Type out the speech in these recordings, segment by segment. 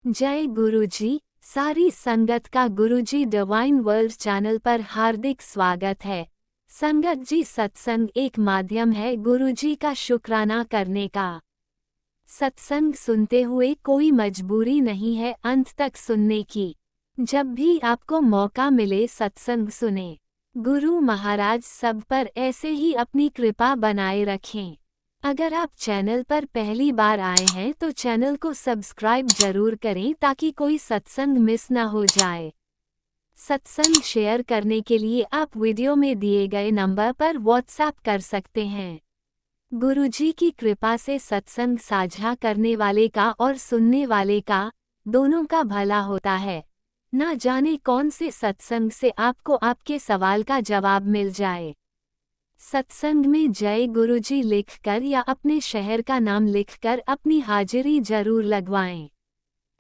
जय गुरुजी। सारी संगत का गुरुजी डिवाइन वर्ल्ड चैनल पर हार्दिक स्वागत है। संगत जी, सत्संग एक माध्यम है गुरुजी का शुक्राना करने का। सत्संग सुनते हुए कोई मजबूरी नहीं है अंत तक सुनने की। जब भी आपको मौका मिले सत्संग सुने। गुरु महाराज सब पर ऐसे ही अपनी कृपा बनाए रखें। अगर आप चैनल पर पहली बार आए हैं तो चैनल को सब्सक्राइब जरूर करें ताकि कोई सत्संग मिस ना हो जाए। सत्संग शेयर करने के लिए आप वीडियो में दिए गए नंबर पर व्हाट्सएप कर सकते हैं। गुरुजी की कृपा से सत्संग साझा करने वाले का और सुनने वाले का दोनों का भला होता है। ना जाने कौन से सत्संग से आपको आपके सवाल का जवाब मिल जाए। सत्संग में जय गुरुजी लिखकर या अपने शहर का नाम लिखकर अपनी हाजिरी जरूर लगवाएं।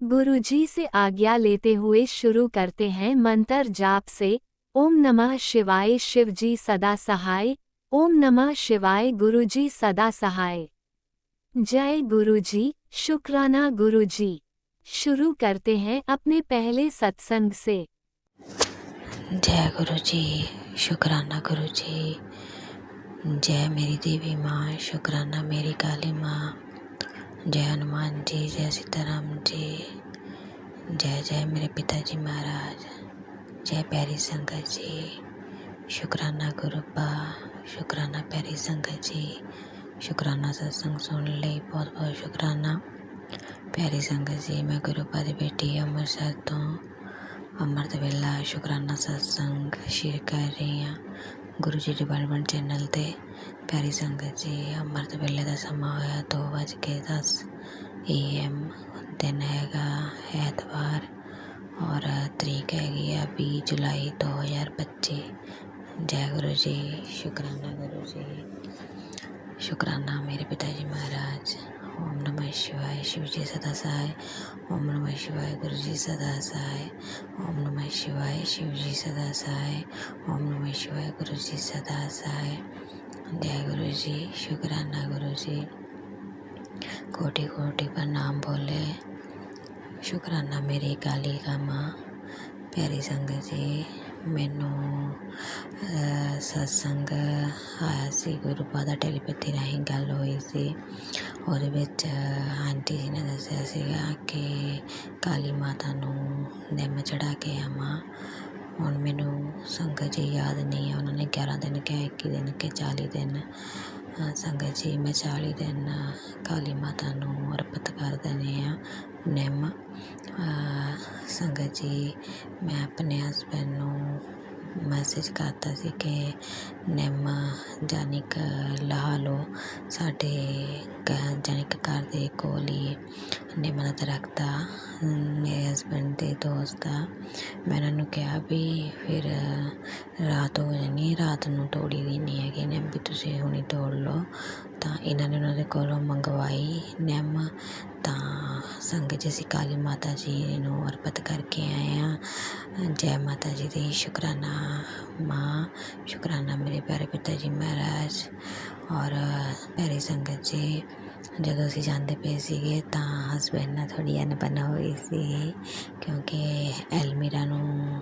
गुरुजी से आज्ञा लेते हुए शुरू करते हैं मंत्र जाप से। ओम नमः शिवाय, शिवजी सदा सहाय। ओम नमः शिवाय, गुरुजी सदा सहाय। जय गुरुजी, शुक्राना गुरुजी। शुरू करते हैं अपने पहले सत्संग से। जय गुरुजी, शुक्राना गुरुजी। जय मेरी देवी माँ, शुक्राना मेरी काली माँ। जय हनुमान जी, जय सीताराम जी। जय जय मेरे पिताजी महाराज। जय प्यारी संगत जी, शुक्राना गुरुपा। शुक्राना प्यारी संगत जी, शुक्राना सत्संग सुन ਲਈ बहुत बहुत शुक्राना। प्यारी संगत जी, मैं गुरुपा ਦੀ बेटी ਅੰਮ੍ਰਿਤਸਰ ਤੋਂ ਅੰਮ੍ਰਿਤ ਵੇਲਾ ਸ਼ੁਕਰਾਨਾ ਸਤਸੰਗ ਸ਼ੇਅਰ ਕਰ ਰਹੀ ਹਾਂ Guru ji divine world channel 'ਤੇ। ਪਿਆਰੀ ਸੰਗਤ ਜੀ, ਅੰਮ੍ਰਿਤ ਵੇਲੇ ਦਾ ਸਮਾਂ ਹੋਇਆ 2:10 AM। ਦਿਨ ਹੈਗਾ ਐਤਵਾਰ ਔਰ ਤਰੀਕ ਹੈਗੀ ਆ 20 ਜੁਲਾਈ 2025। ਜੈ ਗੁਰੂ ਜੀ, शुक्राना गुरु जी। शुक्राना मेरे पिताजी महाराज। ओम नमः शिवाय, शिव जी सदा सहाय। ओम नमः शिवाय, गुरु जी सदा सहाय। ओम नमः शिवाय, शिव जी सदा सहाय। ओम नमः शिवाय, गुरु जी सदा सहाय। जय गुरु जी, शुक्राना गुरु जी। कोटि कोटि प्रणाम बोले। शुक्राना मेरी काली का माँ। प्यारी संगत जी, ਮੈਨੂੰ ਸਤਸੰਗ ਆਇਆ ਸੀ ਗੁਰੂਪਾ ਦਾ। ਟੈਲੀਪੈਥੀ ਰਾਹੀਂ ਗੱਲ ਹੋਈ ਸੀ। ਉਹਦੇ ਵਿੱਚ ਆਂਟੀ ਜੀ ਨੇ ਦੱਸਿਆ ਸੀਗਾ ਕਿ ਕਾਲੀ ਮਾਤਾ ਨੂੰ ਨਿੰਮ ਚੜ੍ਹਾ ਕੇ ਆਵਾਂ। ਹੁਣ ਮੈਨੂੰ ਸੰਗਤ ਜੀ ਯਾਦ ਨਹੀਂ ਹੈ, ਉਹਨਾਂ ਨੇ 11 ਦਿਨ ਕਿਹਾ, 21 ਦਿਨ ਕਿ 40 ਦਿਨ। ਸੰਗਤ ਜੀ, ਮੈਂ 40 ਦਿਨ ਕਾਲੀ ਮਾਤਾ ਨੂੰ ਅਰਪਿਤ ਕਰ ਦੇਣੇ ਆ ਨਿੰਮ। ਸੰਗਤ ਜੀ, ਮੈਂ ਆਪਣੇ ਹਸਬੈਂਡ ਨੂੰ ਮੈਸੇਜ ਕਰਤਾ ਸੀ ਕਿ ਨਿੰਮ ਜਾਨੀ ਕਿ ਲਾ ਲਓ। ਸਾਡੇ ਜਾਨੀ ਕਿ ਘਰ ਦੇ ਕੋਲ ਹੀ ਨਿੰਮ ਦਾ ਦਰਖਤ ਆ, ਮੇਰੇ ਹਸਬੈਂਡ ਦੇ ਦੋਸਤ ਆ। ਮੈਂ ਉਹਨਾਂ ਨੂੰ ਕਿਹਾ ਵੀ ਫਿਰ ਰਾਤ ਹੋ ਜਾਣੀ, ਰਾਤ ਨੂੰ ਤੋੜੀ ਦੀ ਨਹੀਂ ਹੈਗੀ ਨਿੰਮ, ਵੀ ਤੁਸੀਂ ਹੁਣੀ ਤੋੜ ਲਓ। ਤਾਂ ਇਹਨਾਂ ਨੇ ਉਹਨਾਂ ਦੇ ਕੋਲੋਂ ਮੰਗਵਾਈ ਨਿੰਮ। ਤਾਂ ਸੰਗਤ ਜੀ, ਅਸੀਂ ਕਾਲੀ ਮਾਤਾ ਜੀ ਨੂੰ ਅਰਪਿਤ ਕਰਕੇ ਆਏ ਹਾਂ। ਜੈ ਮਾਤਾ ਜੀ ਦੀ। शुक्राना माँ, शुक्राना मेरे प्यारे पिता जी महाराज। और प्यारी संगत जी, ਜਦੋਂ ਅਸੀਂ ਜਾਂਦੇ ਪਏ ਸੀਗੇ ਤਾਂ ਹਸਬੈਂਡ ਨਾਲ ਥੋੜ੍ਹੀ ਅਣਬਣ ਹੋਈ ਸੀ ਕਿਉਂਕਿ ਐਲਮੀਰਾ ਨੂੰ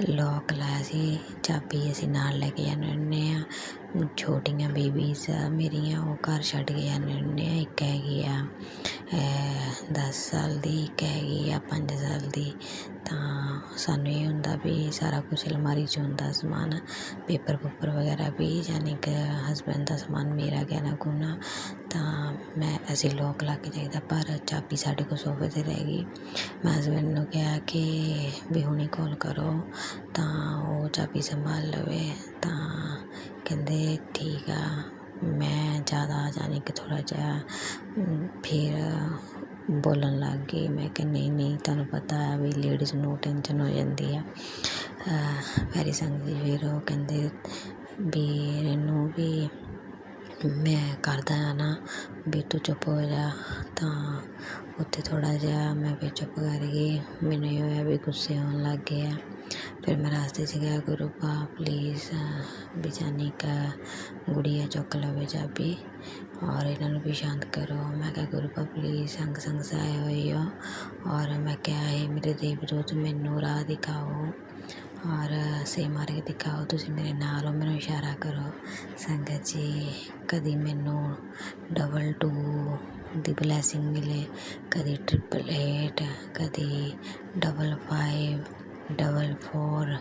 ਲੋਕ ਲਾਇਆ ਸੀ। ਚਾਬੀ ਅਸੀਂ ਨਾਲ ਲੈ ਕੇ ਜਾਂਦੇ ਹੁੰਦੇ ਹਾਂ। ਛੋਟੀਆਂ ਬੇਬੀਜ਼ ਮੇਰੀਆਂ ਉਹ ਘਰ ਛੱਡ ਕੇ ਜਾਂਦੇ ਹੁੰਦੇ ਹਾਂ। ਇੱਕ ਹੈਗੀ ਆ 10 ਸਾਲ ਦੀ, ਇੱਕ ਹੈਗੀ ਆ 5 ਸਾਲ ਦੀ। ਤਾਂ ਸਾਨੂੰ ਇਹ ਹੁੰਦਾ ਵੀ ਸਾਰਾ ਕੁਛ ਅਲਮਾਰੀ 'ਚ ਹੁੰਦਾ ਸਮਾਨ, ਪੇਪਰ ਪੂਪਰ ਵਗੈਰਾ ਵੀ, ਯਾਨੀ ਕਿ ਹਸਬੈਂਡ ਦਾ ਸਮਾਨ, ਮੇਰਾ ਗਹਿਣਾ ਗੁਣਾ। ਤਾਂ ਅਸੀਂ ਲੋਕ ਲਾ ਕੇ ਜਾਈਦਾ, ਪਰ ਚਾਬੀ ਸਾਡੇ ਕੋਲ ਸੋਫੇ 'ਤੇ ਰਹਿ ਗਈ। ਮੈਂ ਹਸਬੈਂਡ ਨੂੰ ਕਿਹਾ ਕਿ ਵੀ ਹੁਣੀ ਕਾਲ ਕਰੋ ਤਾਂ ਉਹ ਚਾਬੀ ਸੰਭਾਲ ਲਵੇ। ਤਾਂ ਕਹਿੰਦੇ ਠੀਕ ਆ। ਮੈਂ ਜ਼ਿਆਦਾ ਯਾਨੀ ਕਿ ਥੋੜ੍ਹਾ ਜਿਹਾ ਫਿਰ ਬੋਲਣ ਲੱਗ ਗਈ। ਮੈਂ ਕਿਹਾ ਨਹੀਂ ਨਹੀਂ, ਤੁਹਾਨੂੰ ਪਤਾ ਹੈ ਵੀ ਲੇਡੀਜ਼ ਨੂੰ ਟੈਨਸ਼ਨ ਹੋ ਜਾਂਦੀ ਆ। ਪਿਆਰੀ ਸੰਗਤ ਜੀ, ਫਿਰ ਉਹ ਕਹਿੰਦੇ ਵੀ ਇਹਨੂੰ ਵੀ ਮੈਂ ਕਰਦਾ ਆ ਨਾ, ਵੀ ਤੂੰ ਚੁੱਪ ਹੋ ਜਾ। ਤਾਂ ਉੱਥੇ ਥੋੜ੍ਹਾ ਜਿਹਾ ਮੈਂ ਫਿਰ ਚੁੱਪ ਕਰ ਗਈ। ਮੈਨੂੰ ਇਹ ਹੋਇਆ ਵੀ ਗੁੱਸੇ ਆਉਣ ਲੱਗ ਗਏ ਆ। ਫਿਰ ਮੈਂ ਰਾਸਤੇ 'ਚ ਗਿਆ, ਗੁਰੂਪਾ ਪਲੀਜ਼ ਵੀ ਜਾਨੀ ਕਿ ਗੁੜੀਆ ਚੁੱਕ ਲਵੇ ਚਾਬੀ। और इन्होंने भी शांत करो। मैं क्या गुरुपा प्लीज़ संग संग सहाय होइयो और मैं क्या है मेरे देवदूत मैनू राह दिखाओ और सही मार्ग दिखाओ। तुसीं मेरे नाल हो, मैनू इशारा करो। संगत जी कदी मैनू डबल 2 दी ब्लैसिंग मिले, कदी 888, कदी 55, 44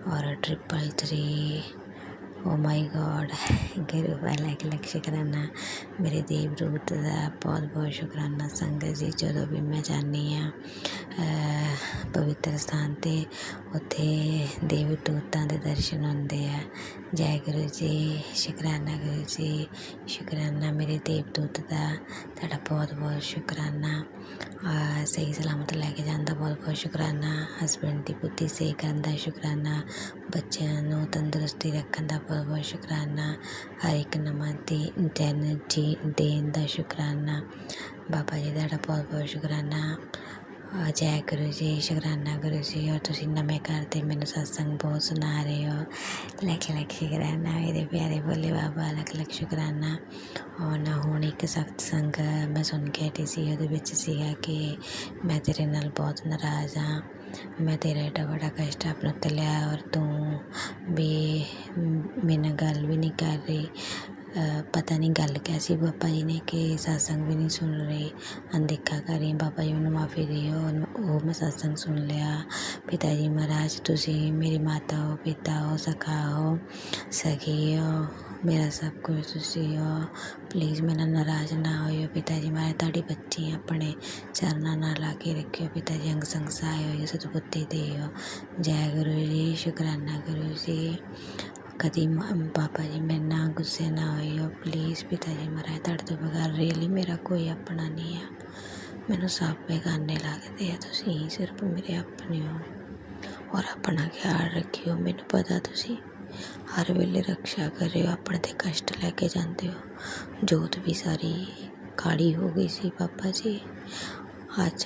और 333। ओ माई गॉड गुरु लख लख शुकराना मेरे देवदूत का बहुत बहुत शुकराना। संगत जी जो भी मैं जानी हाँ पवित्र स्थान ते उत्थे देवदूतां दे दर्शन होंदे आ। जय गुरु जी, शुकराना गुरु जी, शुकराना मेरे देवदूत का, तुहाडा बहुत बहुत शुकराना। सही सलामत लैके जाण दा बहुत बहुत शुकराना। हसबैंड की बुद्धि सही करन दा शुकराना। बच्चों नूं तंदुरुस्ती रखण दा बहुत बहुत शुकराना। हर एक नवां दिन देण दा शुकराना। बाबा जी तुहाडा बहुत बहुत शुकराना। जय गुरु जी, शुकराना गुरु जी। और तुसीं नवें घर ते मैनूं सत्संग बहुत सुना रहे हो। लख लख शुकराना मेरे प्यारे भोले बाबा, लख लख शुकराना। और ना हुण एक सत्संग मैं सुन के हटी सी, ਉਹਦੇ ਵਿੱਚ ਸੀਗਾ कि मैं तेरे नाल बहुत नाराज़ हाँ, मैं तेरा एडा बड़ा कष्ट अपने उत्ते लिया और तू भी मेरे नाल गल भी नहीं कर रही। पता नहीं गल क्या सी बाबा जी ने कि सत्संग भी नहीं सुन रही, अनदेखा कर रही। बाबा जी मैनूं माफ़ी दिओ, वो मैं सत्संग सुन लिया। पिता जी महाराज तुसीं मेरी माता हो, पिता हो, सखा हो, सखी हो, मेरा सब कुछ तुसीं हो। प्लीज़ मेरे नाल नाराज़ ना होइओ पिता जी महाराज, तुहाडी बच्ची अपने चरनां नाल ला के रखिओ पिता जी, अंग संग सहाय होइओ, सतबुद्धि दिओ। जय गुरु जी, शुकराना गुरु जी। कदी बाबा जी मेरे नाल गुस्से ना होइओ प्लीज़ पिता जी महाराज, तुहाडे तो बगैर रियली मेरा कोई अपना नहीं है। मैनूं सब बेगाने लगदे आ, तुसीं ही सिर्फ मेरे अपने हो। और अपना ख्याल रखिओ, मैनूं पता तुसीं हर वेले रक्षा करिओ, अपने ते कष्ट लैके जांदे हो। जोत भी सारी काली हो गई सी बाबा जी, अज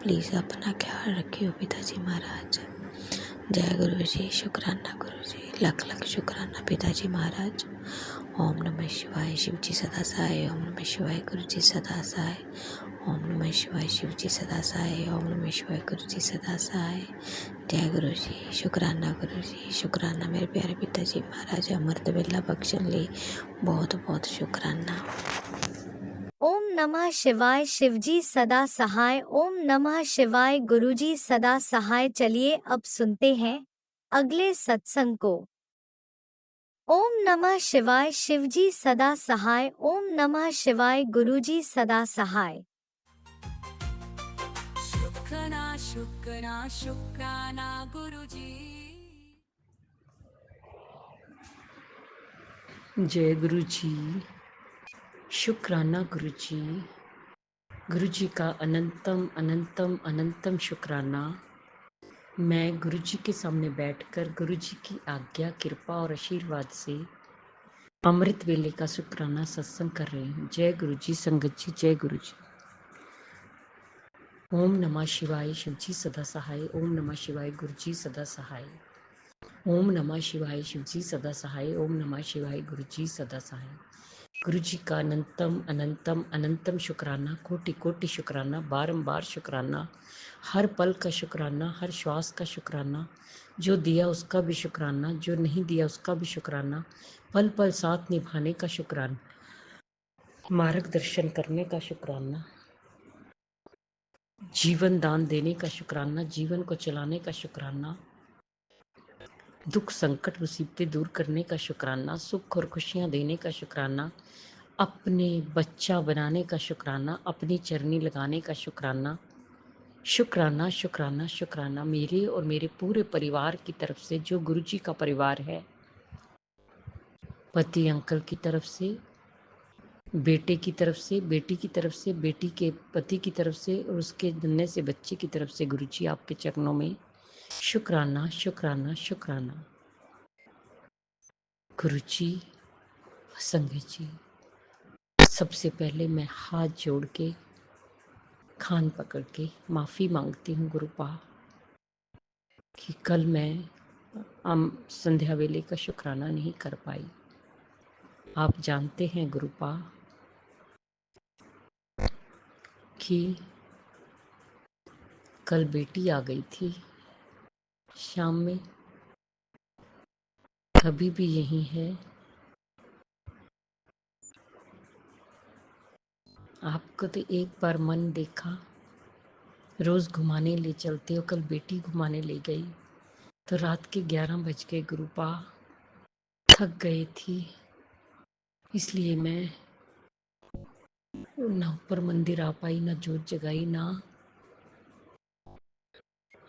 प्लीज़ अपना ख्याल रखिओ पिता जी महाराज। जय गुरु जी, शुकराना गुरु जी, लख लख शुकराना पिता जी महाराज। ओम नमः शिवाय, शिव जी सदा सहाय। ओम नमः शिवाय, गुरु जी सदा सहाय। ओम नमः शिवाय, शिव जी सदा सहाय। ओम नमः शिवाय, गुरु जी सदा सहाय। जय गुरु जी, शुकराना गुरु जी, शुकराना मेरे प्यारे पिता जी महाराज। अमृत वेला बख्शण लई बहुत बहुत शुकराना। ओम नमः शिवाय, शिवजी सदा सहाय। ओम नमः शिवाय, गुरुजी सदा सहाय। चलिए अब सुनते हैं अगले सत्संग को। ओम नमः शिवाय, शिवजी सदा सहाय। ओम नमः शिवाय, गुरुजी सदा सहाय। शुक्राना शुक्राना शुक्राना गुरुजी। जय गुरु जी, शुक्राना गुरु जी। गुरु जी का अनंतम अनंतम अनंतम शुक्राना। मैं गुरु जी के सामने बैठकर गुरु जी की आज्ञा, कृपा और आशीर्वाद से अमृत वेले का शुक्राना सत्संग कर रही हूँ। जय गुरु जी, संगत जी, जय गुरु जी। ओम नमः शिवाय, शिव जी सदा सहाय। ओम नमः शिवाय, गुरु जी सदा सहाय। ओम नमः शिवाय, शिव जी सदा सहाय। ओम नमः शिवाय, गुरु जी सदा सहाय। गुरु जी का अनंतम अनंतम अनंतम शुक्राना, कोटि कोटि शुक्राना, बारंबार शुक्राना, हर पल का शुक्राना, हर श्वास का शुक्राना, जो दिया उसका भी शुक्राना, जो नहीं दिया उसका भी शुक्राना, पल पल साथ निभाने का शुक्राना, मार्गदर्शन करने का शुक्राना, जीवन दान देने का शुक्राना, जीवन को चलाने का शुक्राना, दुख संकट मुसीबतें दूर करने का शुक्राना, सुख और खुशियाँ देने का शुक्राना, अपने बच्चा बनाने का शुक्राना, अपनी चरनी लगाने का शुक्राना, शुक्राना शुक्राना शुक्राना मेरे और मेरे पूरे परिवार की तरफ से, जो गुरु जी का परिवार है, पति अंकल की तरफ से, बेटे की तरफ से, बेटी की तरफ से, बेटी के पति की तरफ से और उसके नन्हे से बच्चे की तरफ से, गुरु जी आपके चरणों में शुक्राना शुक्राना शुक्राना। गुरु जी, संगत जी, सबसे पहले मैं हाथ जोड़ के खान पकड़ के माफ़ी मांगती हूँ गुरुपा कि कल मैं संध्या वेले का शुक्राना नहीं कर पाई। आप जानते हैं गुरुपा, कि कल बेटी आ गई थी शाम में, अभी भी यही है। आपको तो एक बार मन देखा, रोज घुमाने ले चलते हो, कल बेटी घुमाने ले गई तो रात के 11 बज गए गुरुपा, थक गई थी, इसलिए मैं ना ऊपर मंदिर आ पाई, ना जोत जगाई, ना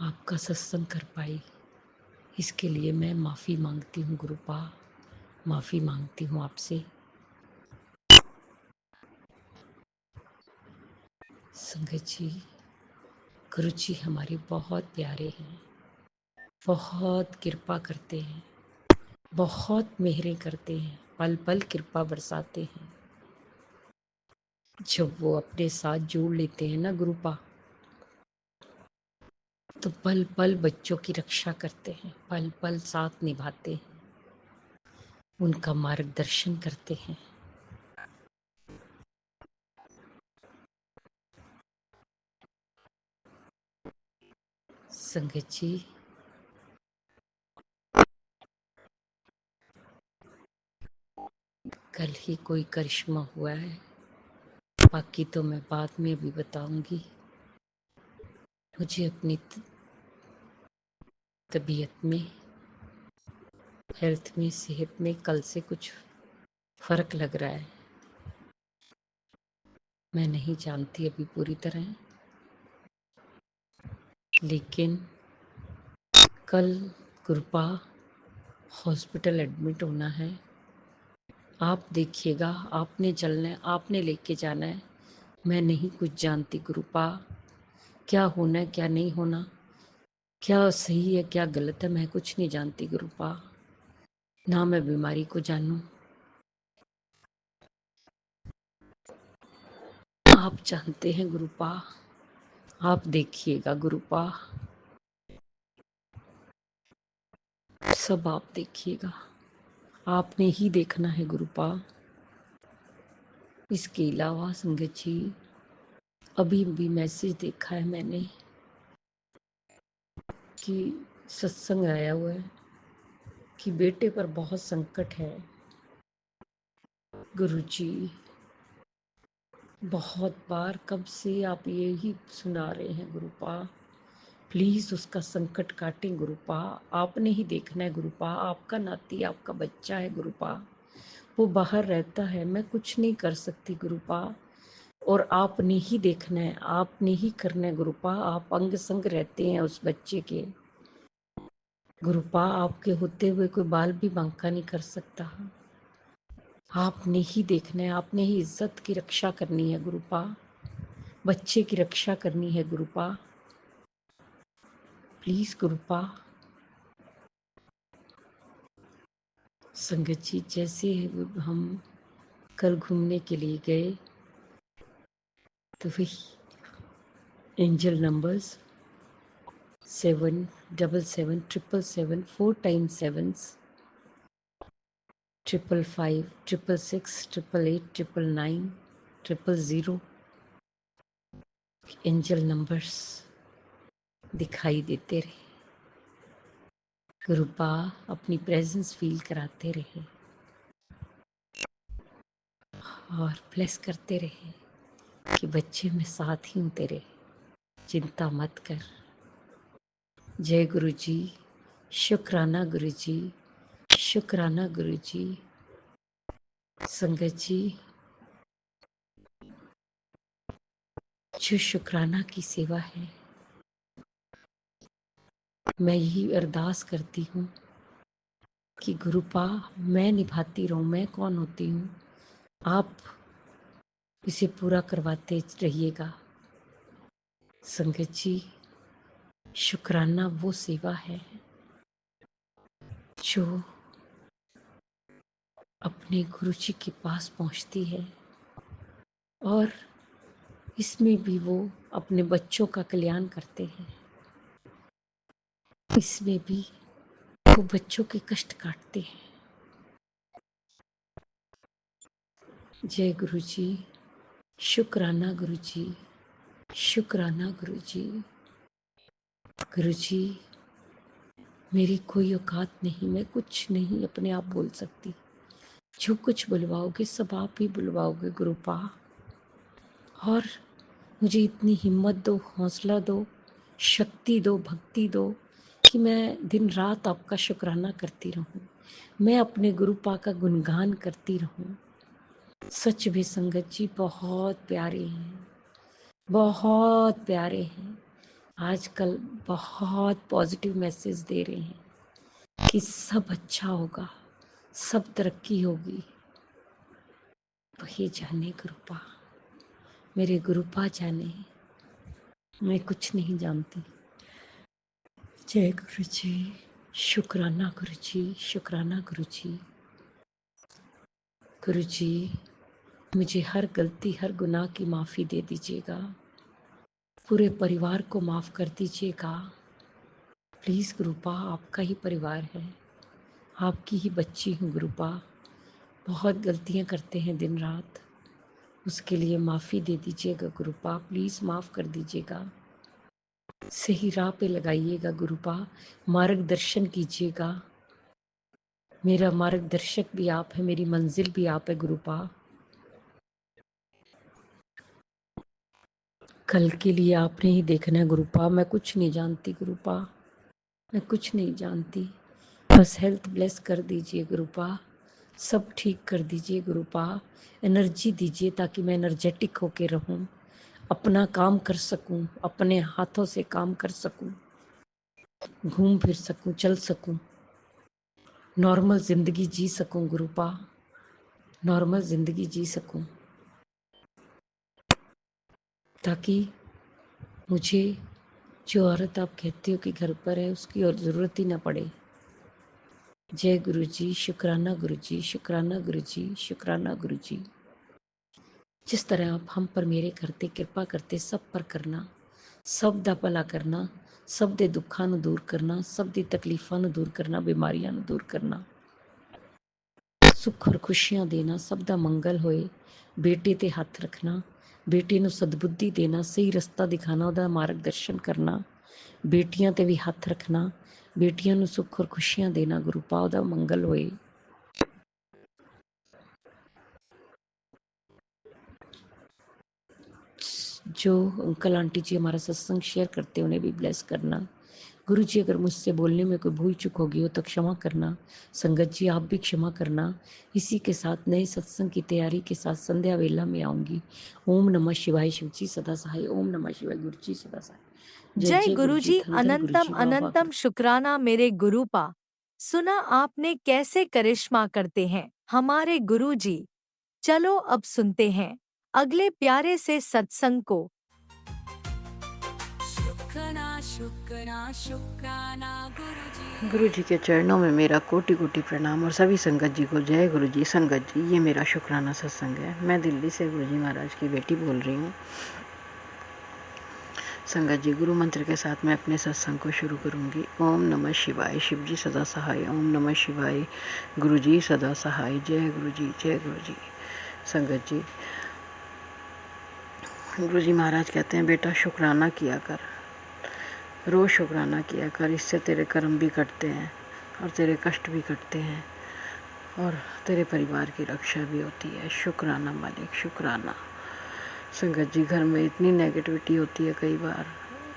आपका सत्संग कर पाई। इसके लिए मैं माफ़ी मांगती हूँ गुरुपा, माफ़ी मांगती हूँ आपसे। संगत जी, गुरु जी हमारे बहुत प्यारे हैं, बहुत कृपा करते हैं, बहुत मेहरें करते हैं, पल पल कृपा बरसाते हैं। जब वो अपने साथ जोड़ लेते हैं ना गुरुपा, तो पल पल बच्चों की रक्षा करते हैं, पल पल साथ निभाते हैं, उनका मार्गदर्शन करते हैं। संगत जी, कल ही कोई करिश्मा हुआ है, बाकी तो मैं बाद में अभी बताऊंगी। मुझे अपनी तबीयत में, हेल्थ में, सेहत में कल से कुछ फर्क लग रहा है। मैं नहीं जानती अभी पूरी तरह, लेकिन कल कृपा हॉस्पिटल एडमिट होना है। आप देखिएगा, आपने चलना है, आपने लेके जाना है। मैं नहीं कुछ जानती गुरुपा, क्या होना है क्या नहीं होना, क्या सही है क्या गलत है, मैं कुछ नहीं जानती गुरुपा, ना मैं बीमारी को जानूं। आप जानते हैं गुरुपा, आप देखिएगा गुरुपा, सब आप देखिएगा, आपने ही देखना है गुरुपा। इसके अलावा संगत जी, अभी भी मैसेज देखा है मैंने कि सत्संग आया हुआ है कि बेटे पर बहुत संकट है। गुरुजी, बहुत बार कब से आप यही सुना रहे हैं गुरुपा, प्लीज उसका संकट काटें गुरुपा, आपने ही देखना है गुरुपा, आपका नाती आपका बच्चा है गुरुपा, वो बाहर रहता है, मैं कुछ नहीं कर सकती गुरुपा, और आपने ही देखना है, आपने ही करना है गुरुपा, आप अंग संग रहते हैं उस बच्चे के गुरुपा, आपके होते हुए कोई बाल भी बांका नहीं कर सकता। आपने ही देखना है, आपने ही इज्जत की रक्षा करनी है गुरुपा, बच्चे की रक्षा करनी है गुरुपा, प्लीज गुरुपा। संगत जी, जैसे हम कल घूमने के लिए गए तो वही angel numbers 7777777 4 times sevens, 555, 666, 888, 999, 000 angel numbers दिखाई देते रहे। गुरुपा अपनी प्रेजेंस फील कराते रहे और ब्लेस करते रहे कि बच्चे में साथ ही हूँ तेरे, चिंता मत कर। जय गुरु जी, शुक्राना गुरु जी, शुक्राना गुरु जी। संगत जी, जो शुक्राना की सेवा है, मैं यही अरदास करती हूँ कि गुरुपा मैं निभाती रहूँ, मैं कौन होती हूँ, आप इसे पूरा करवाते रहिएगा। संगत जी, शुक्राना वो सेवा है जो अपने गुरु जी के पास पहुँचती है, और इसमें भी वो अपने बच्चों का कल्याण करते हैं, इसमें भी वो बच्चों के कष्ट काटते हैं। जय गुरु जी, शुक्राना गुरु जी, शुक्राना गुरुजी। गुरुजी, मेरी कोई औकात नहीं, मैं कुछ नहीं अपने आप बोल सकती। जो कुछ बुलवाओगे सब आप ही बुलवाओगे गुरुपा। और मुझे इतनी हिम्मत दो, हौसला दो, शक्ति दो, भक्ति दो कि मैं दिन रात आपका शुक्राना करती रहूं, मैं अपने गुरुपा का गुणगान करती रहूं। सच भी संगत जी बहुत प्यारे हैं, बहुत प्यारे हैं। आजकल बहुत पॉजिटिव मैसेज दे रहे हैं कि सब अच्छा होगा, सब तरक्की होगी। वही जाने गुरुपा, मेरे गुरुपा जाने, मैं कुछ नहीं जानती। जय गुरु जी। शुक्राना गुरु जी, शुक्राना गुरु जी। गुरु जी, मुझे हर गलती, हर गुनाह की माफ़ी दे दीजिएगा, पूरे परिवार को माफ़ कर दीजिएगा। प्लीज़ गुरुपा, आपका ही परिवार है, आपकी ही बच्ची हूँ गुरुपा। बहुत गलतियाँ करते हैं दिन रात, उसके लिए माफ़ी दे दीजिएगा गुरुपा। प्लीज़ माफ़ कर दीजिएगा, सही राह पे लगाइएगा गुरुपा, मार्गदर्शन कीजिएगा। मेरा मार्गदर्शक भी आप है, मेरी मंजिल भी आप है गुरुपा। कल के लिए आपने ही देखना है गुरुपा। मैं कुछ नहीं जानती गुरुपा, मैं कुछ नहीं जानती। बस हेल्थ ब्लेस कर दीजिए गुरुपा, सब ठीक कर दीजिए गुरुपा। एनर्जी दीजिए ताकि मैं एनर्जेटिक होके रहूं, अपना काम कर सकूं, अपने हाथों से काम कर सकूं, घूम फिर सकूं, चल सकूं, नॉर्मल जिंदगी जी सकूं गुरुपा, नॉर्मल जिंदगी जी सकूं, ताकि मुझे जो औरत आप कहते हो कि घर पर है उसकी और ज़रूरत ही ना पड़े। जय गुरु जी। शुक्राना गुरु जी, शुक्राना गुरु जी, शुक्राना गुरु जी। जिस तरह आप हम पर मेरे करते, कृपा करते, सब पर करना, सब दा भला करना, सब दे दुखां नूं दूर करना, सब दी तकलीफां नूं दूर करना, बीमारियां नूं दूर करना, सुख और खुशियां देना, सब दा मंगल होए। बेटे ते हथ रखना, बेटे नूं सद्बुद्धि देना, सही रस्ता दिखाना, ਉਹਦਾ मार्गदर्शन करना। बेटियां ते भी हथ रखना, बेटियां नूं सुख और खुशियां देना गुरुपा, ਉਹਦਾ मंगल होए। जो अंकल आंटी जी हमारा सत्संग शेयर करते हैं उन्हें भी ब्लेस करना। गुरु जी, अगर मुझसे बोलने में कोई भूल चूक होगी हो तो क्षमा करना। संगत जी, आप भी क्षमा करना। इसी के साथ नए सत्संग की तैयारी के साथ संध्या वेला में आऊंगी। ओम नमः शिवाय, शिव जी सदा सहाय। ओम नमः शिवाय, गुरु जी सदा सहाय। जय जय जय गुरु जी, गुरुजी, धन धन गुरु अनंतम जी, वाह वाह अनंतम गुरु। शुक्राना मेरे गुरुपा। सुना आपने कैसे करिश्मा करते हैं हमारे गुरुजी। चलो अब सुनते हैं अगले प्यारे से सत्संग को। शुक्राना शुक्राना शुक्राना गुरुजी। गुरु जी के चरणों में मेरा कोटि कोटि प्रणाम और सभी संगत जी को जय गुरु जी। संगत जी, ये मेरा शुक्राना सत्संग है। मैं दिल्ली से गुरु जी महाराज की बेटी बोल रही हूँ। संगत जी, गुरु मंत्र के साथ मैं अपने सत्संग को शुरू करूँगी। ओम नमः शिवाय, शिव जी सदा सहाय। ओम नमः शिवाय, गुरु जी सदा सहाय। जय गुरु जी, जय गुरु जी। संगत जी, गुरु जी महाराज कहते हैं, बेटा शुक्राना किया कर, रोज़ शुक्राना किया कर, इससे तेरे कर्म भी कटते हैं और तेरे कष्ट भी कटते हैं और तेरे परिवार की रक्षा भी होती है। शुक्राना मालिक, शुक्राना। संगत जी, घर में इतनी नेगेटिविटी होती है कई बार,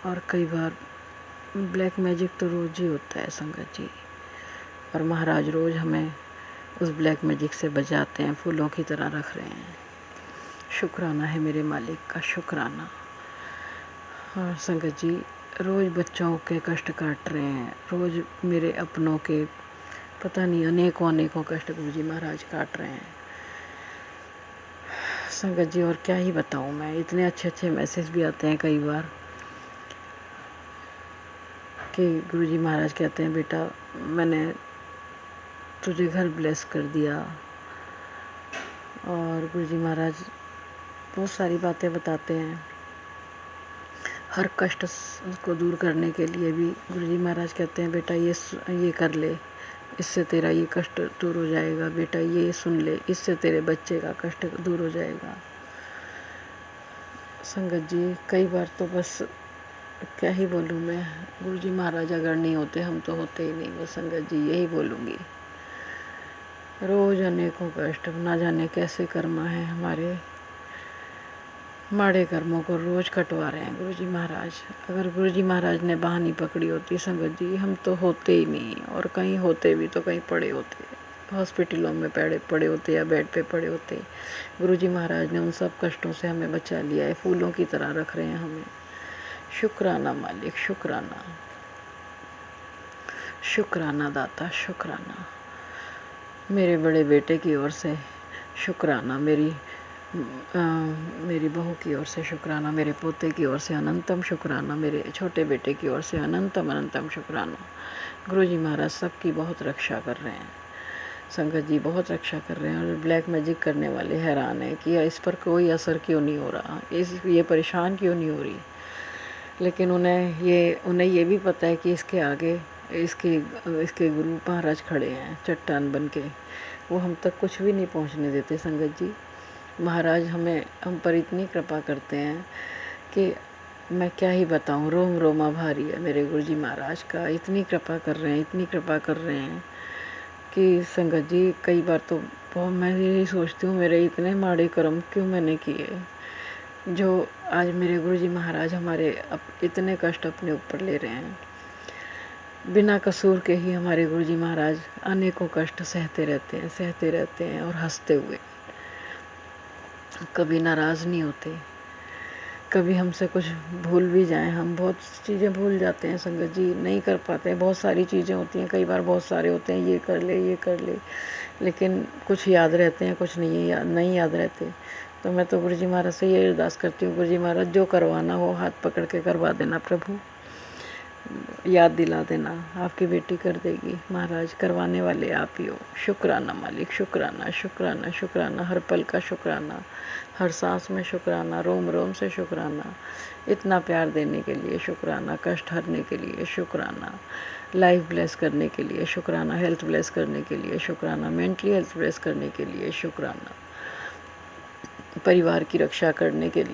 और कई बार ब्लैक मैजिक तो रोज़ ही होता है संगत जी, और महाराज रोज़ हमें उस ब्लैक मैजिक से बचाते हैं, फूलों की तरह रख रहे हैं। शुक्राना है मेरे मालिक का, शुक्राना। और संगत जी, रोज़ बच्चों के कष्ट काट रहे हैं, रोज़ मेरे अपनों के पता नहीं अनेकों अनेकों कष्ट गुरु जी महाराज काट रहे हैं संगत जी। और क्या ही बताऊँ मैं, इतने अच्छे अच्छे मैसेज भी आते हैं कई बार कि गुरु जी महाराज कहते हैं, बेटा मैंने तुझे घर ब्लेस कर दिया। और गुरु जी महाराज बहुत सारी बातें बताते हैं। हर कष्ट को दूर करने के लिए भी गुरु जी महाराज कहते हैं, बेटा ये कर ले, इससे तेरा ये कष्ट दूर हो जाएगा। बेटा ये सुन ले, इससे तेरे बच्चे का कष्ट दूर हो जाएगा। संगत जी, कई बार तो बस क्या ही बोलूँ मैं। गुरु जी महाराज अगर नहीं होते हम तो होते ही नहीं, बस संगत जी यही बोलूँगी। रोज अनेकों कष्ट, ना जाने कैसे कर्म है हमारे, माड़े कर्मों को रोज कटवा रहे हैं गुरु जी महाराज। अगर गुरु जी महाराज ने बाँह नहीं पकड़ी होती संगत जी, हम तो होते ही नहीं, और कहीं होते भी तो कहीं पड़े होते, हॉस्पिटलों में पड़े पड़े होते या बेड पे पड़े होते। गुरु जी महाराज ने उन सब कष्टों से हमें बचा लिया है, फूलों की तरह रख रहे हैं हमें। शुक्राना मालिक, शुक्राना, शुक्राना दाता, शुक्राना। मेरे बड़े बेटे की ओर से शुक्राना, मेरी बहू की ओर से शुक्राना, मेरे पोते की ओर से अनंतम शुक्राना, मेरे छोटे बेटे की ओर से अनंतम अनंतम शुक्राना। गुरु जी महाराज सबकी बहुत रक्षा कर रहे हैं, संगत जी बहुत रक्षा कर रहे हैं। और ब्लैक मैजिक करने वाले हैरान है कि इस पर कोई असर क्यों नहीं हो रहा, ये परेशान क्यों नहीं हो रही। लेकिन उन्हें ये भी पता है कि इसके आगे इसके गुरु महाराज खड़े हैं चट्टान बन के, वो हम तक कुछ भी नहीं पहुंचने देते संगत जी। महाराज हम पर इतनी कृपा करते हैं कि मैं क्या ही बताऊं, रोम रोमा भारी है मेरे गुरु जी महाराज का। इतनी कृपा कर रहे हैं, इतनी कृपा कर रहे हैं कि संगत जी कई बार तो बहुत मैं यही सोचती हूँ, मेरे इतने माड़े कर्म क्यों मैंने किए, जो आज मेरे गुरु जी महाराज हमारे इतने कष्ट अपने ऊपर ले रहे हैं। बिना कसूर के ही हमारे गुरु जी महाराज अनेकों कष्ट सहते रहते हैं और हंसते हुए, कभी नाराज़ नहीं होते। कभी हमसे कुछ भूल भी जाएं, हम बहुत चीज़ें भूल जाते हैं संगत जी, नहीं कर पाते हैं। बहुत सारी चीज़ें होती हैं, कई बार बहुत सारे होते हैं, ये कर ले, लेकिन कुछ याद रहते हैं, कुछ नहीं याद रहते। तो मैं तो गुरु जी महाराज से ये अरदास करती हूँ, गुरु जी महाराज जो करवाना हो हाथ पकड़ के करवा देना प्रभु, याद दिला देना, आपकी बेटी कर देगी। महाराज करवाने वाले आप ही हो। शुक्राना मालिक, शुक्राना, शुक्राना, शुक्राना, हर पल का शुक्राना, हर सांस में शुक्राना, रोम रोम से शुक्राना, इतना प्यार देने के लिए शुक्राना, कष्ट हरने के लिए शुक्राना, लाइफ ब्लेस करने के लिए शुक्राना, हेल्थ ब्लेस करने के लिए शुक्राना, मेंटली हेल्थ ब्लेस करने के लिए शुक्राना, परिवार की रक्षा करने के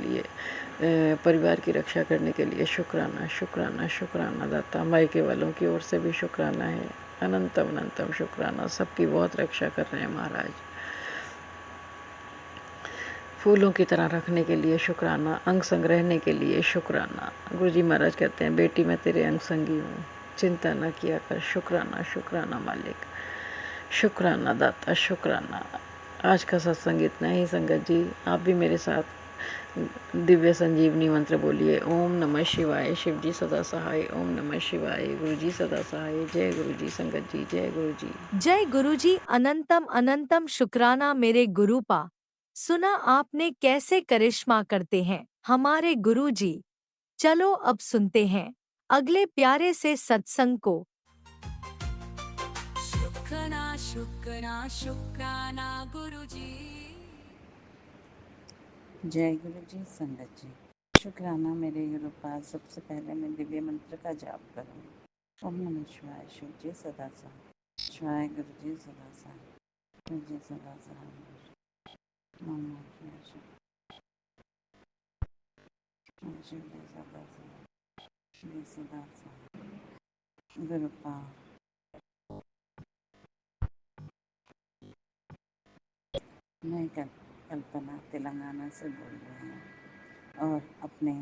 लिए शुक्राना, शुक्राना, शुक्राना दाता। मायके वालों की ओर से भी शुक्राना है, अनंतम अनंतम शुक्राना। सबकी बहुत रक्षा कर रहे हैं महाराज। फूलों की तरह रखने के लिए शुक्राना, अंग संग रहने के लिए शुक्राना। गुरु जी महाराज कहते हैं, बेटी मैं तेरे अंग संगी हूँ, चिंता न किया कर। शुक्राना, शुक्राना मालिक, शुक्राना दाता, शुक्राना। आज का सत्संग इतना ही संगत जी। आप भी मेरे साथ दिव्य संजीवनी मंत्र बोलिए, ओम नमः शिवाय, शिव जी सदा सहाय, ओम नमः शिवाय, गुरु जी सदा सहाय। जय गुरु जी संगत जी, जय गुरु जी। जय गुरुजी। अनंतम अनंतम शुक्राना मेरे गुरुपा। सुना आपने कैसे करिश्मा करते हैं हमारे गुरुजी। चलो अब सुनते हैं अगले प्यारे से सत्संग को। शुक्राना शुक्राना शुक्राना गुरुजी। जय गुरु जी संगत जी। शुक्राना मेरे गुरु पास। सबसे पहले मैं दिव्य मंत्र का जाप करूँ। ओम नमः शिवाय, शिव जी सदा सहाय, शिवाय गुरु जी सदा सहाय, गुरु जी सदा सहाय, ओम नमः शिवाय, शिव जी सदा सहाय, शिव जी सदा सहाय। गुरु पास मैं कल्पना तेलंगाना से बोल रही हूँ और अपने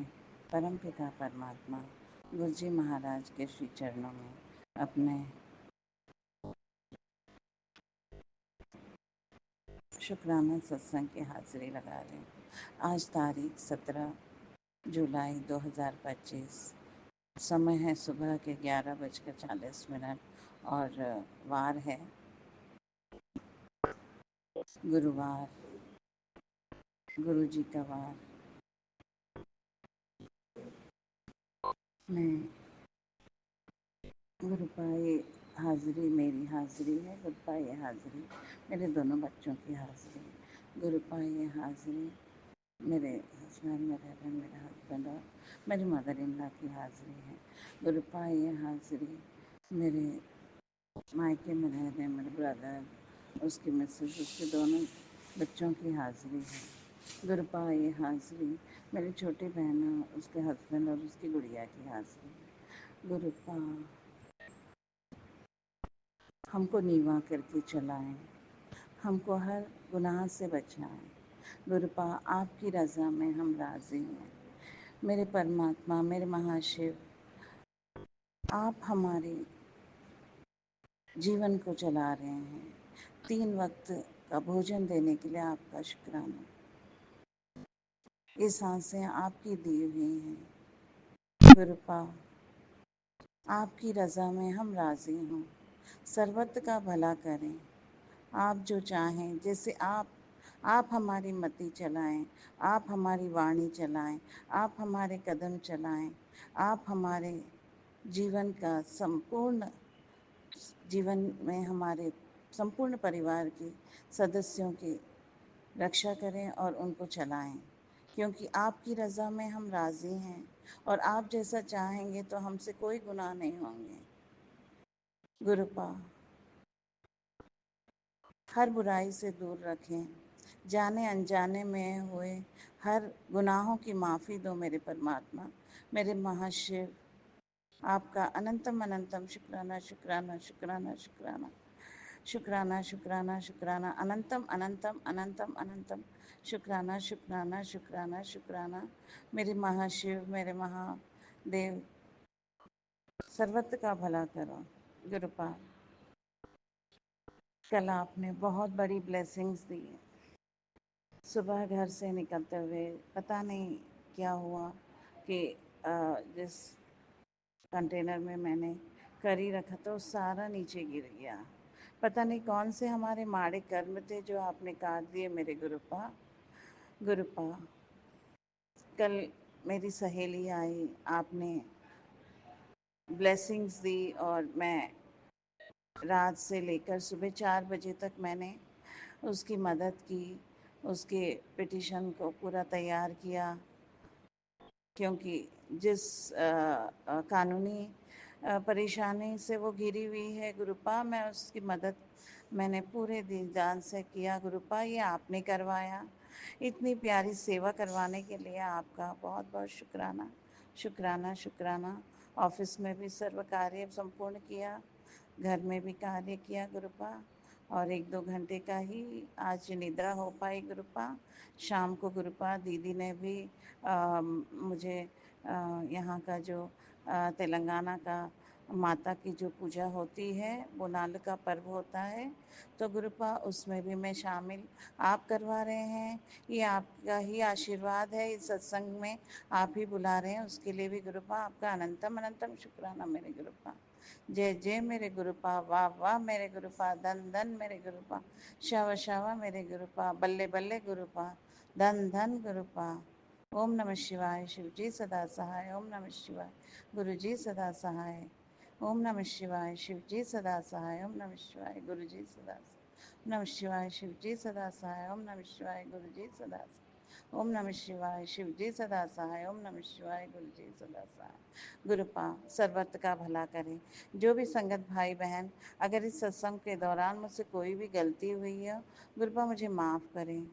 परमपिता परमात्मा गुरु जी महाराज के श्री चरणों में अपने शुक्राना सत्संग की हाजिरी लगा रहे हैं। आज तारीख 17 जुलाई 2025, समय है सुबह के 11:40 और वार है गुरुवार, गुरु जी का वार। मैं गुरुपाई हाजिरी, मेरी हाजिरी है, गुरुपाई हाजिरी मेरे दोनों बच्चों की हाजिरी है। गुरुपाई हाजिरी मेरे हस्बैंड, मेरे हस्बैंड और मेरी मदर इन लॉ की हाजिरी है। गुरुपाई हाजिरी मेरे मायके में रह रहे मेरे ब्रदर, उसकी मिसेस, उसके दोनों बच्चों की हाजिरी है। गुरु पाए हाजिरी मेरी छोटी बहन, उसके हस्बैंड और उसकी गुड़िया की हाजिरी। गुरु पा हमको नीवा करके चलाएं, हमको हर गुनाह से बचाएं। गुरुपा आपकी रज़ा में हम राज़ी हैं। मेरे परमात्मा, मेरे महाशिव, आप हमारे जीवन को चला रहे हैं। 3 वक्त का भोजन देने के लिए आपका शुक्राना। ये सांसें आपकी दी हुई हैं। गुरुपा आपकी रज़ा में हम राज़ी हों। सर्वत्र का भला करें, आप जो चाहें, जैसे आप हमारी मति चलाएं, आप हमारी वाणी चलाएं, आप हमारे कदम चलाएं, आप हमारे जीवन का जीवन में हमारे संपूर्ण परिवार के सदस्यों की रक्षा करें और उनको चलाएं, क्योंकि आपकी रज़ा में हम राज़ी हैं और आप जैसा चाहेंगे तो हमसे कोई गुनाह नहीं होंगे। गुरुपा हर बुराई से दूर रखें, जाने अनजाने में हुए हर गुनाहों की माफ़ी दो मेरे परमात्मा, मेरे महाशिव। आपका अनंतम अनंतम शुक्राना शुक्राना शुक्राना शुक्राना शुक्राना शुक्राना शुक्राना अनंतम अनंतम अनंतम अनंतम शुक्राना शुक्राना शुक्राना शुक्राना मेरे महाशिव, मेरे महादेव, सर्वत्र का भला करो। गुरुपा कल आपने बहुत बड़ी ब्लेसिंग्स दी। सुबह घर से निकलते हुए पता नहीं क्या हुआ कि जिस कंटेनर में मैंने करी रखा था वो सारा नीचे गिर गया। पता नहीं कौन से हमारे माड़े कर्म थे जो आपने काट दिए मेरे गुरुपा। गुरुपा कल मेरी सहेली आई, आपने ब्लेसिंग्स दी और मैं रात से लेकर सुबह 4 बजे तक मैंने उसकी मदद की, उसके पिटीशन को पूरा तैयार किया, क्योंकि जिस कानूनी परेशानी से वो घिरी हुई है गुरुपा, मैं उसकी मदद मैंने पूरे दिल जान से किया। गुरुपा ये आपने करवाया, इतनी प्यारी सेवा करवाने के लिए आपका बहुत बहुत शुक्राना शुक्राना शुक्राना। ऑफिस में भी सर्व कार्य संपूर्ण किया, घर में भी कार्य किया गुरुपा, और 1-2 घंटे का ही आज निद्रा हो पाई गुरुपा। शाम को गुरुपा दीदी ने भी मुझे यहाँ का जो तेलंगाना का माता की जो पूजा होती है, बोनाल का पर्व होता है, तो गुरुपा उसमें भी मैं शामिल आप करवा रहे हैं। ये आपका ही आशीर्वाद है, इस सत्संग में आप ही बुला रहे हैं, उसके लिए भी गुरुपा आपका अनंतम अनंतम शुक्राना मेरे गुरुपा। जय जय मेरे गुरुपा, वाह वाह मेरे गुरुपा, धन धन मेरे गुरुपा, शावा शावा मेरे गुरुपा, बल्ले बल्ले गुरुपा, धन धन गुरुपा। ओम नमः शिवाय, शिव जी सदा सहाय। ओम नमः शिवाय, गुरु जी सदा सहाय। ओम नमः शिवाय, शिव जी सदा सहाय। ओम नमः शिवाय, गुरु जी सदा सहाय। ओम नमः शिवाय, शिव जी सदा सहाय। ओम नमः शिवाय, गुरु जी सदा सहाय। ओम नमः शिवाय, शिव जी सदा सहाय। ओम नमः शिवाय, गुरु जी सदा सहाय। गुरुपा सर्वत्र का भला करें। जो भी संगत भाई बहन, अगर इस सत्संग के दौरान मुझसे कोई भी गलती हुई है, गुरुपा मुझे माफ़ करें।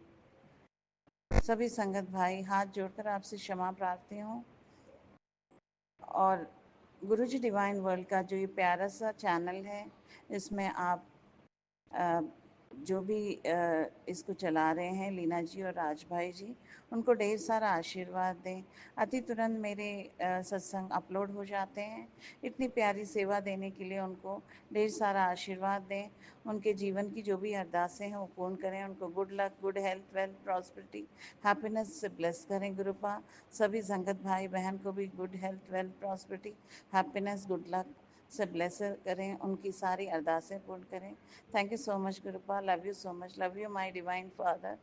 सभी संगत भाई हाथ जोड़कर आपसे क्षमा प्रार्थी हूँ। और गुरुजी डिवाइन वर्ल्ड का जो ये प्यारा सा चैनल है, इसमें आप जो भी इसको चला रहे हैं, लीना जी और राज भाई जी, उनको ढेर सारा आशीर्वाद दें। अति तुरंत मेरे सत्संग अपलोड हो जाते हैं। इतनी प्यारी सेवा देने के लिए उनको ढेर सारा आशीर्वाद दें। उनके जीवन की जो भी अरदासें हैं वो पूर्ण करें। उनको good luck, good health, wealth, prosperity, happiness से ब्लेस करें गुरुपा। सभी संगत भाई बहन को भी good health, wealth, prosperity, happiness, good luck से ब्लेस करें, उनकी सारी अरदासें पूर्ण करें। Thank you so much गुरुपा, love you so much, love you my divine father.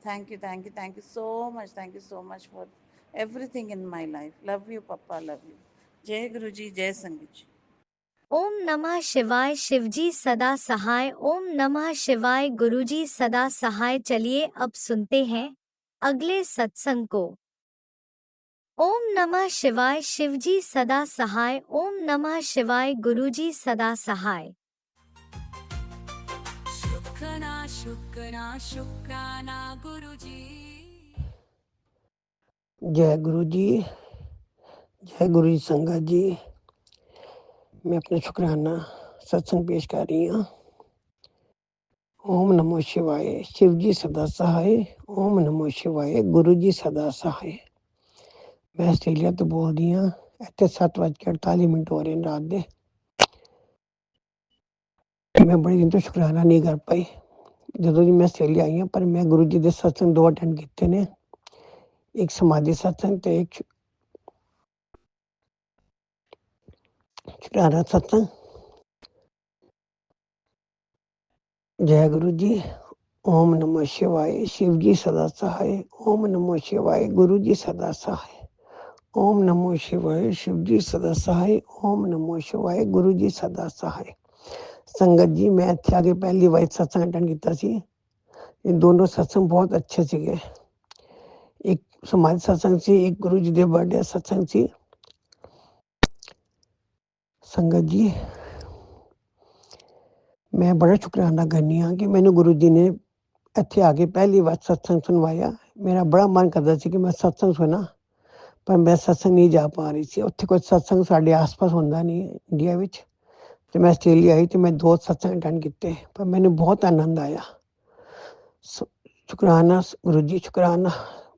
Thank you thank you thank you so much, thank you so much for everything in my life. Love you papa, love you. जय गुरु जी, जय संगत जी। ओम नमः शिवाय, शिवजी सदा सहाय। ओम नमः शिवाय, गुरुजी सदा सहाय। चलिए अब सुनते हैं अगले सत्संग को। ओम नमः शिवाय, शिवजी सदा सहाय। ओम नमः शिवाय, गुरुजी सदा सहाय। शुक्राना शुक्राना शुक्राना गुरुजी। जय गुरु जी, जय गुरु जी संगत जी। मैं अपना शुक्राना सत्संग पेश कर रही हूँ। ओम नमो शिवाय, शिव जी सदा सहाय। ओम नमो शिवाय, गुरु जी सदा सहाय। मैं आस्ट्रेलिया तो बोल रही हूँ। ਇੱਥੇ 7:48 ਹੋ ਰਹੇ ਨੇ ਰਾਤ ਦੇ। ਮੈਂ ਬੜੇ ਦਿਨ ਤੋਂ ਸ਼ੁਕਰਾਨਾ ਨਹੀਂ ਕਰ ਪਾਈ ਜਦੋਂ ਦੀ ਮੈਂ ਆਸਟ੍ਰੇਲੀਆ ਆਈ ਹਾਂ, ਪਰ ਮੈਂ ਗੁਰੂ ਜੀ ਦੇ ਸਤਸੰਗ 2 ਅਟੈਂਡ ਕੀਤੇ ਨੇ। ਇੱਕ ਸਮਾਧੀ ਸਤਸੰਗ ਤੇ ਇੱਕ ਸ਼ੁਕਰਾਨਾ ਸਤਸੰਗ। ਜੈ ਗੁਰੂ ਜੀ। ओम नमो शिवाय, शिव जी सदा सहाय। ओम नमो शिवाय, गुरु जी सदा सहाय। ओम नमो शिवाय, शिव जी सदा सहाय। ओम नमो शिवाय, गुरु जी सदा सहाय। संगत जी, मैं ਇੱਥੇ ਆ ਕੇ ਪਹਿਲੀ ਵਾਰ ਸਤਸੰਗ ਅਟੈਂਡ ਕੀਤਾ ਸੀ। ਇਹ ਦੋਨੋਂ ਸਤਸੰਗ ਬਹੁਤ ਅੱਛੇ ਸੀਗੇ। ਇੱਕ ਸਮਾਜ ਸਤਸੰਗ ਸੀ, ਇੱਕ ਗੁਰੂ ਜੀ ਦੇ ਬਰਥਡੇ ਸਤਸੰਗ ਸੀ। ਸੰਗਤ ਜੀ, ਮੈਂ ਬੜਾ ਸ਼ੁਕਰਾਨਾ ਕਰਨੀ ਹਾਂ ਕਿ ਮੈਨੂੰ ਗੁਰੂ ਜੀ ਨੇ ਇੱਥੇ ਆ ਕੇ ਪਹਿਲੀ ਵਾਰ ਸਤਸੰਗ ਸੁਣਵਾਇਆ। ਮੇਰਾ ਬੜਾ ਮਨ ਕਰਦਾ ਸੀ ਕਿ ਮੈਂ ਸਤਸੰਗ ਸੁਣਾ, ਪਰ ਮੈਂ ਸਤਸੰਗ ਨਹੀਂ ਜਾ ਪਾ ਰਹੀ ਸੀ। ਉੱਥੇ ਕੋਈ ਸਤਸੰਗ ਸਾਡੇ ਆਸ-ਪਾਸ ਹੁੰਦਾ ਨਹੀਂ ਇੰਡੀਆ ਵਿੱਚ। ਤੇ ਮੈਂ ਆਸਟ੍ਰੇਲੀਆ ਆਈ ਤੇ ਮੈਂ 2 ਸਤਸੰਗ ਅਟੈਂਡ ਕੀਤੇ, ਪਰ ਮੈਨੂੰ ਬਹੁਤ ਆਨੰਦ ਆਇਆ। ਸ਼ੁਕਰਾਨਾ ਗੁਰੂ ਜੀ, ਸ਼ੁਕਰਾਨਾ,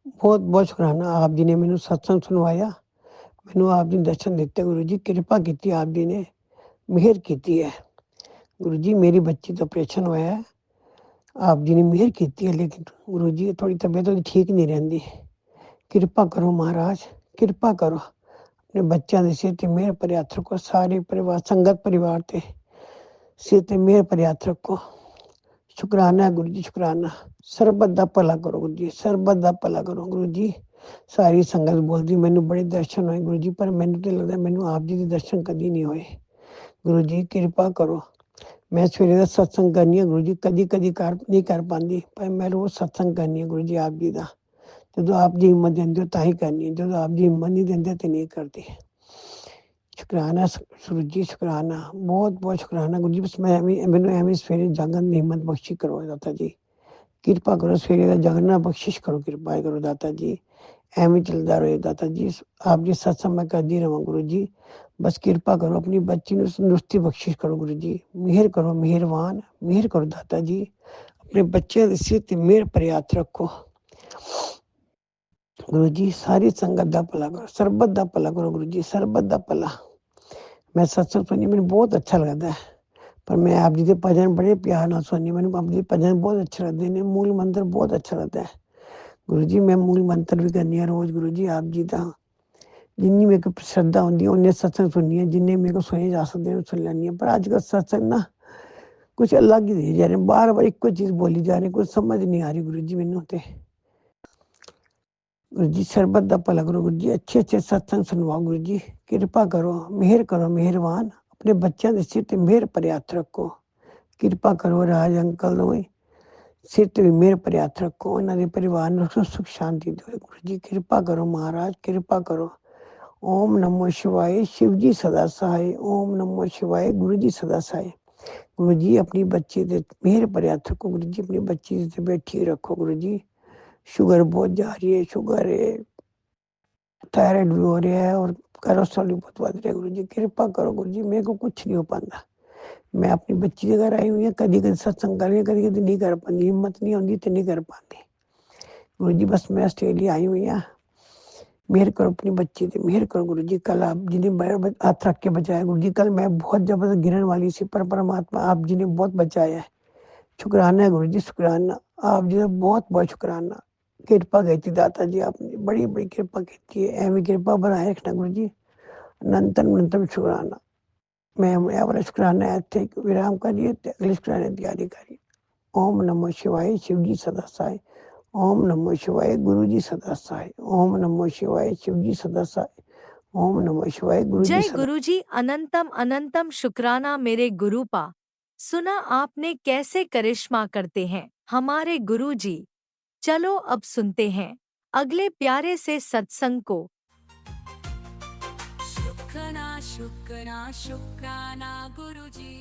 ਬਹੁਤ-ਬਹੁਤ ਸ਼ੁਕਰਾਨਾ। ਆਪ ਜੀ ਨੇ ਮੈਨੂੰ ਸਤਸੰਗ ਸੁਣਵਾਇਆ, ਮੈਨੂੰ ਆਪ ਜੀ ਨੇ ਦਰਸ਼ਨ ਦਿੱਤੇ। ਗੁਰੂ ਜੀ ਕਿਰਪਾ ਕੀਤੀ, ਆਪ ਜੀ ਨੇ ਮਿਹਰ ਕੀਤੀ ਹੈ। ਗੁਰੂ ਜੀ, ਮੇਰੀ ਬੱਚੀ ਦਾ ਆਪਰੇਸ਼ਨ ਹੋਇਆ ਹੈ, ਆਪ ਜੀ ਨੇ ਮਿਹਰ ਕੀਤੀ ਹੈ, ਲੇਕਿਨ ਗੁਰੂ ਜੀ ਥੋੜੀ ਤਬੀਅਤ ਉਹਦੀ ਠੀਕ ਨਹੀਂ ਰਹਿੰਦੀ। ਕਿਰਪਾ ਕਰੋ ਮਹਾਰਾਜ, ਕਿਰਪਾ ਕਰੋ। ਆਪਣੇ ਬੱਚਿਆਂ ਦੇ ਸਿਰ ਤੇ ਮਿਹਰ ਭਰੇ ਹੱਥ ਰੱਖੋ। ਸਾਰੇ ਪਰਿਵਾਰ, ਸੰਗਤ ਪਰਿਵਾਰ ਤੇ ਸਿਰ ਤੇ ਮਿਹਰ ਭਰੇ ਹੱਥ ਰੱਖੋ। ਸ਼ੁਕਰਾਨਾ ਹੈ ਗੁਰੂ ਜੀ, ਸ਼ੁਕਰਾਨਾ। ਸਰਬਤ ਦਾ ਭਲਾ ਕਰੋ ਗੁਰੂ ਜੀ, ਸਰਬਤ ਦਾ ਭਲਾ ਕਰੋ ਗੁਰੂ ਜੀ। ਸਾਰੀ ਸੰਗਤ ਬੋਲਦੀ ਮੈਨੂੰ ਬੜੇ ਦਰਸ਼ਨ ਹੋਏ ਗੁਰੂ ਜੀ, ਪਰ ਮੈਨੂੰ ਤਾਂ ਲੱਗਦਾ ਮੈਨੂੰ ਆਪ ਜੀ ਦੇ ਦਰਸ਼ਨ ਕਦੀ ਨਹੀਂ ਹੋਏ। ਗੁਰੂ ਜੀ ਕਿਰਪਾ ਕਰੋ। ਮੈਂ ਸਵੇਰੇ ਦਾ ਸਤਸੰਗ ਕਰਨੀ ਹਾਂ ਗੁਰੂ ਜੀ, ਕਦੀ ਨਹੀਂ ਕਰ ਪਾਉਂਦੀ, ਪਰ ਮੈਂ ਰੋਜ਼ ਸਤਸੰਗ ਕਰਨੀ ਹਾਂ ਗੁਰੂ ਜੀ ਆਪ ਜੀ ਦਾ। ਜਦੋਂ ਆਪ ਜੀ ਹਿੰਮਤ ਦਿੰਦੇ ਹੋ ਤਾਂ ਹੀ ਕਰਨੀ ਹੈ, ਜਦੋਂ ਆਪ ਜੀ ਹਿੰਮਤ ਨਹੀਂ ਦਿੰਦੇ ਤਾਂ ਨਹੀਂ ਕਰਦੀ। ਸ਼ੁਕਰਾਨਾ ਗੁਰੂ ਜੀ, ਸ਼ੁਕਰਾਨਾ, ਬਹੁਤ-ਬਹੁਤ ਸ਼ੁਕਰਾਨਾ ਗੁਰੂ ਜੀ। ਬਸ ਮੈਨੂੰ ਐਵੇਂ ਸਵੇਰੇ ਜਾਗਣ ਦੀ ਹਿੰਮਤ ਬਖਸ਼ੀ ਕਰੋ ਦਾਤਾ ਜੀ। ਕਿਰਪਾ ਕਰੋ, ਸਵੇਰੇ ਦਾ ਜਾਗਣਾ ਬਖਸ਼ਿਸ਼ ਕਰੋ, ਕਿਰਪਾ ਕਰੋ ਦਾਤਾ ਜੀ। ਐਵੇਂ ਚੱਲਦਾ ਰਹੇ ਦਾਤਾ ਜੀ। ਆਪ ਜੀ ਸਤਸੰਗ ਮੈਂ ਕਰਦੀ ਰਹਾਂ ਗੁਰੂ ਜੀ। ਬਸ ਕਿਰਪਾ ਕਰੋ, ਆਪਣੀ ਬੱਚੀ ਨੂੰ ਤੰਦਰੁਸਤੀ ਬਖਸ਼ਿਸ਼ ਕਰੋ ਗੁਰੂ ਜੀ। ਮਿਹਰ ਕਰੋ, ਮਿਹਰਬਾਨ, ਮਿਹਰ ਕਰੋ ਦਾਤਾ ਜੀ। ਆਪਣੇ ਬੱਚਿਆਂ ਦੇ ਸਿਰ ਤੇ ਮਿਹਰ ਭਰੇ ਹੱਥ ਰੱਖੋ ਗੁਰੂ ਜੀ। ਸਾਰੀ ਸੰਗਤ ਦਾ ਭਲਾ ਕਰੋ, ਸਰਬਤ ਦਾ ਭਲਾ ਕਰੋ ਗੁਰੂ ਜੀ, ਸਰਬਤ ਦਾ ਭਲਾ। ਮੈਂ ਸਤਸੰਗ ਸੁਣੀ, ਮੈਨੂੰ ਬਹੁਤ ਅੱਛਾ ਲੱਗਦਾ ਹੈ, ਪਰ ਮੈਂ ਆਪ ਜੀ ਦੇ ਭਜਨ ਬੜੇ ਪਿਆਰ ਨਾਲ ਸੁਣਨੀ। ਮੈਨੂੰ ਆਪ ਜੀ ਦੇ ਭਜਨ ਬਹੁਤ ਅੱਛੇ ਲੱਗਦੇ ਨੇ। ਮੂਲ ਮੰਤਰ ਬਹੁਤ ਅੱਛਾ ਲੱਗਦਾ ਹੈ ਗੁਰੂ ਜੀ। ਮੈਂ ਮੂਲ ਮੰਤਰ ਵੀ ਕਰਨੀ ਹਾਂ ਰੋਜ਼ ਗੁਰੂ ਜੀ ਆਪ ਜੀ ਦਾ। ਜਿੰਨੀ ਮੇਰੇ ਕੋਲ ਸ਼ਰਧਾ ਹੁੰਦੀ ਹੈ ਉਨੇ ਸਤਸੰਗ ਸੁਣਨੀ ਹੈ, ਜਿੰਨੇ ਮੇਰੇ ਕੋਲ ਸੁਣੇ ਜਾ ਸਕਦੇ ਨੇ ਸੁਣ ਲੈਂਦੀ ਹਾਂ। ਪਰ ਅੱਜ ਕੱਲ੍ਹ ਸਤਸੰਗ ਨਾ ਕੁਛ ਅਲੱਗ ਹੀ ਦੇ ਜਾ ਰਹੇ, ਬਾਰ-ਬਾਰ ਇੱਕੋ ਚੀਜ਼ ਬੋਲੀ ਜਾ ਰਹੀ, ਕੁਛ ਸਮਝ ਨਹੀਂ ਆ ਰਹੀ ਗੁਰੂ ਜੀ ਮੈਨੂੰ ਤੇ। ਗੁਰੂ ਜੀ ਸਰਬਤ ਦਾ ਭਲਾ ਕਰੋ ਗੁਰੂ ਜੀ। ਅੱਛੇ ਸਤਸੰਗ ਸੁਣਵਾਓ ਗੁਰੂ ਜੀ। ਕਿਰਪਾ ਕਰੋ, ਮਿਹਰ ਕਰੋ, ਮਿਹਰਬਾਨ। ਆਪਣੇ ਬੱਚਿਆਂ ਦੇ ਸਿਰ ਤੇ ਮਿਹਰ ਭਰੇ ਹੱਥ ਰੱਖੋ। ਕਿਰਪਾ ਕਰੋ ਰਾਜ ਅੰਕਲ ਨੂੰ ਵੀ ਸਿਰ ਤੇ ਵੀ ਮਿਹਰ ਭਰੇ ਹੱਥ ਰੱਖੋ। ਉਹਨਾਂ ਦੇ ਪਰਿਵਾਰ ਨੂੰ ਸੁੱਖ ਸ਼ਾਂਤੀ ਦਿਓ ਗੁਰੂ ਜੀ। ਕਿਰਪਾ ਕਰੋ ਮਹਾਰਾਜ, ਕਿਰਪਾ ਕਰੋ। ਓਮ ਨਮੋ ਸ਼ਿਵਾਏ, ਸ਼ਿਵ ਜੀ ਸਦਾ ਸਹਾਏ। ਓਮ ਨਮੋ ਸ਼ਿਵਾਏ, ਗੁਰੂ ਜੀ ਸਦਾ ਸਹਾਏ। ਗੁਰੂ ਜੀ ਆਪਣੀ ਬੱਚੀ ਦੇ ਮਿਹਰ ਭਰੇ ਹੱਥ ਰੱਖੋ ਗੁਰੂ ਜੀ। ਆਪਣੀ ਬੱਚੀ ਤੇ ਬੈਠੀ ਰੱਖੋ ਗੁਰੂ ਜੀ। ਸ਼ੂਗਰ ਬਹੁਤ ਜਾ ਰਹੀ ਹੈ, ਸ਼ੂਗਰ ਹੈ, थायराइड भी हो रहा है और कोलेस्ट्रॉल भी बहुत बढ़ रहा है गुरु जी। कृपा करो गुरु जी, मेरे को कुछ नहीं हो पाता। मैं अपनी बच्ची के घर आई हुई हूँ, कभी कभी सत्संग कर रही हूँ, कभी कभी नहीं कर पाती, हिम्मत नहीं आती तो नहीं कर पाती गुरु जी। बस मैं ऑस्ट्रेलिया आई हुई हूँ, मेहर करो अपनी बच्ची से, मेहर करो गुरु जी। कल आप जी ने हाथ रख के बचाया गुरु जी। कल मैं बहुत जबरदस्त गिरने वाली सी, पर परमात्मा आप जी ने बहुत बचाया है। शुक्राना है गुरु जी, शुक्राना। आप जी का बहुत बहुत शुक्राना। किरपा की दाता जी, आपने बड़ी बड़ी किरपा की है। एवं किरपा बनाए रखना गुरु जी। अनंतम शुक्राना। मैं वाला शुक्राना है थे विराम करिए, अगले शुक्राने की तैयारी करिए। ओम नमो शिवाय, शिव जी सदा सहाय। ओम नमो शिवाय, गुरु जी सदा सहाय। ओम नमो शिवाय, शिव जी सदा सहाय। ओम नमो शिवाय, गुरु जी जय सदा। गुरुजी, अनंतम अनंतम शुक्राना मेरे गुरुपा। सुना आपने कैसे करिश्मा करते हैं हमारे गुरुजी। चलो अब सुनते हैं अगले प्यारे से सत्संग को। शुक्राना शुक्राना शुक्राना गुरुजी।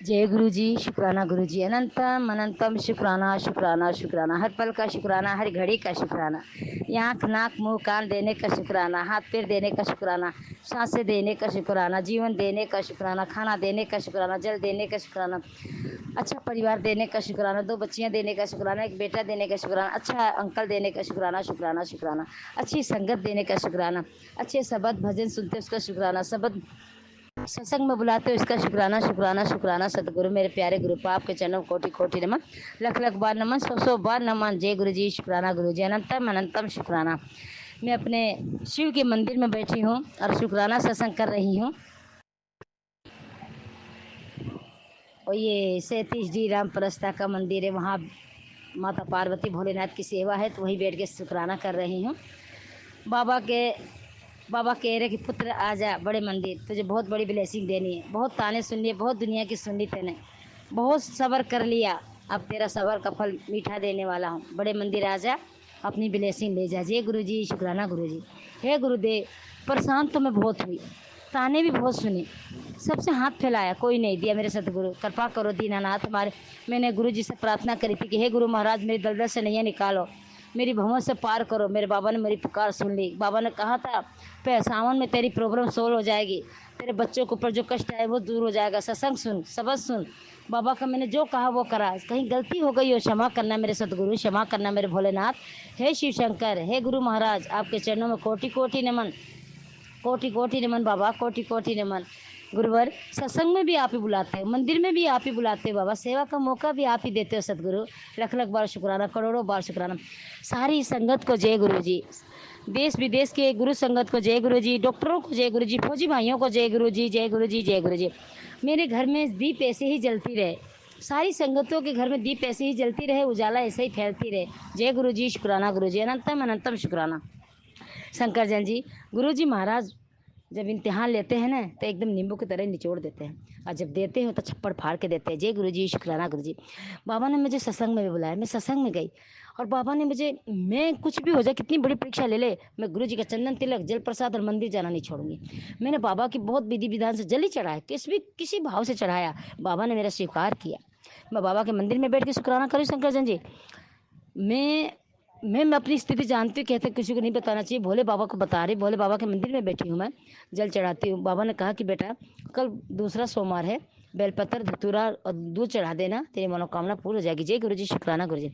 जय गुरु जी, शुक्राना गुरु जी, अनंतम अनंतम शुक्राना शुक्राना शुक्राना, हर पल का शुक्राना, हर घड़ी का शुक्राना, आँख नाक मुंह कान देने का शुक्राना, हाथ पैर देने का शुक्राना, सांसें देने का शुक्राना, जीवन देने का शुक्राना, खाना देने का शुक्राना, जल देने का शुक्राना, अच्छा परिवार देने का शुक्राना, 2 बच्चियां देने का शुक्राना, 1 बेटा देने का शुक्राना, अच्छा अंकल देने का शुक्राना शुक्राना शुक्राना, अच्छी संगत देने का शुक्राना, अच्छे शब्द भजन सुनते उसका शुक्राना, शब्द सत्संग में बुलाते हो इसका शुक्राना शुक्राना शुक्राना। सतगुरु मेरे प्यारे गुरु पाप के चरणों कोटि कोटि नमन, लख लख बार नमन, सौ सौ बार नमन। जय गुरु जी, शुक्राना गुरु जी, अनंतम अनंतम शुक्राना। मैं अपने शिव के मंदिर में बैठी हूँ और शुक्राना सत्संग कर रही हूँ। और ये 37D राम परस्ता का मंदिर है, वहाँ माता पार्वती भोलेनाथ की सेवा है, तो वहीं बैठ के शुक्राना कर रही हूँ। बाबा कह रहे कि पुत्र आ जा बड़े मंदिर, तुझे बहुत बड़ी ब्लेसिंग देनी है। बहुत ताने सुन लिए, बहुत दुनिया की सुन ली तेने, बहुत सब्र कर लिया, अब तेरा सब्र का फल मीठा देने वाला हूँ। बड़े मंदिर आ जा, अपनी ब्लेसिंग ले जा। जय गुरु जी, शुक्राना गुरु जी। हे गुरुदेव, परेशान तो मैं बहुत हुई, ताने भी बहुत सुने, सबसे हाथ फैलाया, कोई नहीं दिया। मेरे सतगुरु कृपा करो दीनानाथ हमारे। मैंने गुरु जी से प्रार्थना करी थी कि हे गुरु महाराज, मेरी दलदल से नैया निकालो, मेरी भंवर से पार करो। मेरे बाबा ने मेरी पुकार सुन ली। बाबा ने कहा था सावन में तेरी प्रॉब्लम सोल्व हो जाएगी, तेरे बच्चों के ऊपर जो कष्ट है वो दूर हो जाएगा। सत्संग सुन, सबक सुन। बाबा का मैंने जो कहा वो करा। कहीं गलती हो गई हो क्षमा करना मेरे सतगुरु, क्षमा करना मेरे भोलेनाथ। हे शिव शंकर, हे गुरु महाराज, आपके चरणों में कोटि कोटि नमन, कोटि कोटि नमन बाबा, कोटि कोटि नमन। गुरुवर, सत्संग में भी आप ही बुलाते हो, मंदिर में भी आप ही बुलाते हो बाबा, सेवा का मौका भी आप ही देते हो सतगुरु। लख लख बार शुक्राना, करोड़ों बार शुक्राना। सारी संगत को जय गुरु जी, देश विदेश के गुरु संगत को जय गुरु जी, डॉक्टरों को जय गुरु जी, फौजी भाइयों को जय गुरु जी, जय गुरु जी, जय गुरु जी। मेरे घर में दीप ऐसे ही जलती रहे, सारी संगतों के घर में दीप ऐसे ही जलती रहे, उजाला ऐसे ही फैलती रहे। जय गुरु जी, शुक्राना गुरु जी, अनंतम अनंतम शुक्राना। शंकर जैन जी, गुरु जी महाराज जब इम्तिहान लेते हैं ना तो एकदम नींबू की तरह निचोड़ देते हैं, और जब देते हैं तो छप्पड़ फाड़ के देते हैं। जय गुरु जी, शुक्राना गुरु जी। बाबा ने मुझे सत्संग में भी बुलाया, मैं सत्संग में गई, और बाबा ने मुझे, मैं कुछ भी हो जाए, कितनी बड़ी परीक्षा ले ले, मैं गुरु जी का चंदन तिलक, जल प्रसाद और मंदिर जाना नहीं छोड़ूंगी। मैंने बाबा की बहुत विधि विधान से जल ही चढ़ाया, किसी भाव से चढ़ाया, बाबा ने मेरा स्वीकार किया। मैं बाबा के मंदिर में बैठ के शुक्राना करूँ शंकर जैन जी। मैं अपनी स्थिति जानती हूँ, कहते किसी को नहीं बताना चाहिए, भोले बाबा को बता रही। भोले बाबा के मंदिर में बैठी हूँ, मैं जल चढ़ाती हूँ। बाबा ने कहा कि बेटा कल दूसरा सोमवार है, बेलपत्र धतूरा और दूध चढ़ा देना, तेरी मनोकामना पूरी हो जाएगी। जय गुरु जी, शुक्राना गुरु जी।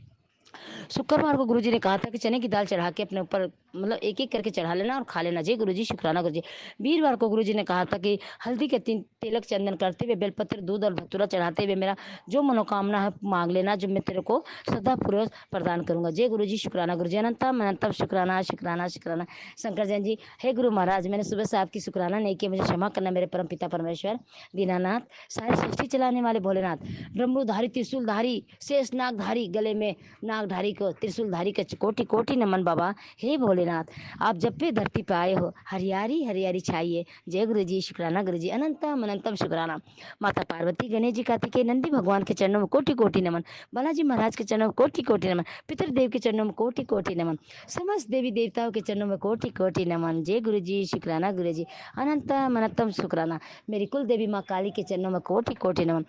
शुक्रवार को गुरुजी ने कहा था कि चने की दाल चढ़ा के अपने ऊपर, मतलब एक एक करके चढ़ा लेना और खा लेना। जय गुरुजी, शुक्राना गुरुजी। वीरवार को गुरुजी ने कहा था कि हल्दी के 3 तिलक चंदन करते हुए, बेलपत्र दूध और धतूरा चढ़ाते हुए मेरा जो मनोकामना है मांग लेना, जो मैं तेरे को श्रद्धापूर्वक प्रदान करूंगा। जय गुरुजी, शुक्राना गुरुजी, अनंतम अनंतम शुक्राना शुक्राना शुक्राना। शंकर जैन जी, हे गुरु महाराज, मैंने सुबह से आपकी शुक्राना नहीं किया, मुझे क्षमा करना मेरे परम पिता परमेश्वर दीनानाथ, सारी सृष्टि चलाने वाले भोलेनाथ, ब्रह्मधारी त्रिशूलधारी शेष नागधारी, गले में नागधारी को त्रिशूलधारी का कोटि कोटि नमन बाबा। हे भोलेनाथ, आप जब पे धरती पे आए हो हरियारी हरियारी छाइए। जय गुरु जी, शुक्राना गुरु जी, अनंतम अनंतम शुक्राना। माता पार्वती, गणेश जी, कार्तिकेय, नंदी भगवान के चरणों में कोटि कोटि नमन, बालाजी महाराज के चरणों में कोटि कोटि नमन, पितृदेव के चरणों में कोटि कोटि नमन, समस्त देवी देवताओं के चरणों में कोटि कोटि नमन। जय गुरु जी, शुक्राना गुरु जी, अनंतम अनंतम शुक्राना। मेरी कुल देवी माँ काली के चरणों में कोटि कोटि नमन।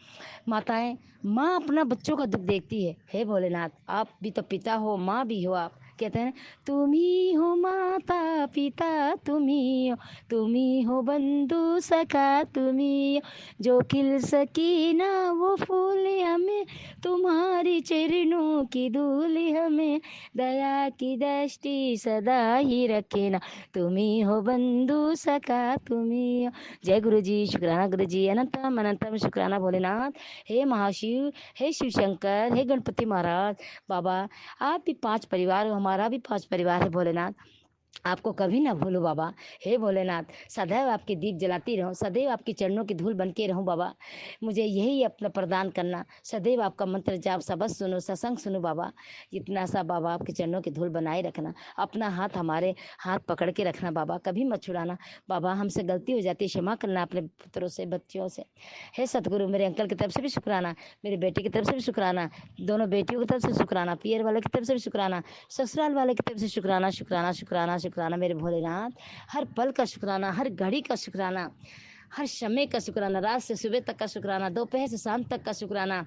माताएं, माँ अपना बच्चों का दुख देखती है। हे भोलेनाथ, आप भी तो पिता हो, माँ भी हो। आप कहते हैं तुम ही हो माता पिता, तुम ही हो बंधु सखा, तुम ही हो जो खिल सकी ना वो फूल हमें, तुम्हारी चरणों की धूल हमें, दया की दृष्टि सदा ही रखे ना, तुम ही हो बंधु सखा, तुम ही हो। जय गुरु जी, शुक्राना गुरु जी, अनंतम अनंतम शुक्राना भोलेनाथ। हे महाशिव, हे शिव शंकर, हे गणपति महाराज, बाबा आप भी 5 परिवार हो, हमारा भी 5 परिवार है भोलेनाथ, आपको कभी ना भूलो बाबा। हे भोलेनाथ, सदैव आपके दीप जलाती रहूं, सदैव आपकी चरणों की धूल बन के रहूं बाबा। मुझे यही अपना प्रदान करना, सदैव आपका मंत्र जाप सबक सुनो, सत्संग सुनो बाबा। इतना सा बाबा आपके चरणों की धूल बनाए रखना, अपना हाथ हमारे हाथ पकड़ के रखना बाबा, कभी मत छुड़ाना बाबा। हमसे गलती हो जाती है, क्षमा करना अपने पुत्रों से, बच्चियों से। हे सतगुरु, मेरे अंकल की तरफ से भी शुक्राना, मेरी बेटी की तरफ से भी शुक्राना, दोनों बेटियों की तरफ से शुक्राना, पियर वाले की तरफ से भी शुक्राना, ससुराल वाले की तरफ से शुक्राना शुक्राना शुक्राना शुक्राना मेरे भोलेनाथ। हर पल का शुक्राना, हर घड़ी का शुक्राना। हर समय का शुक्राना, रात से सुबह तक का शुक्राना, दोपहर से शाम तक का शुक्राना,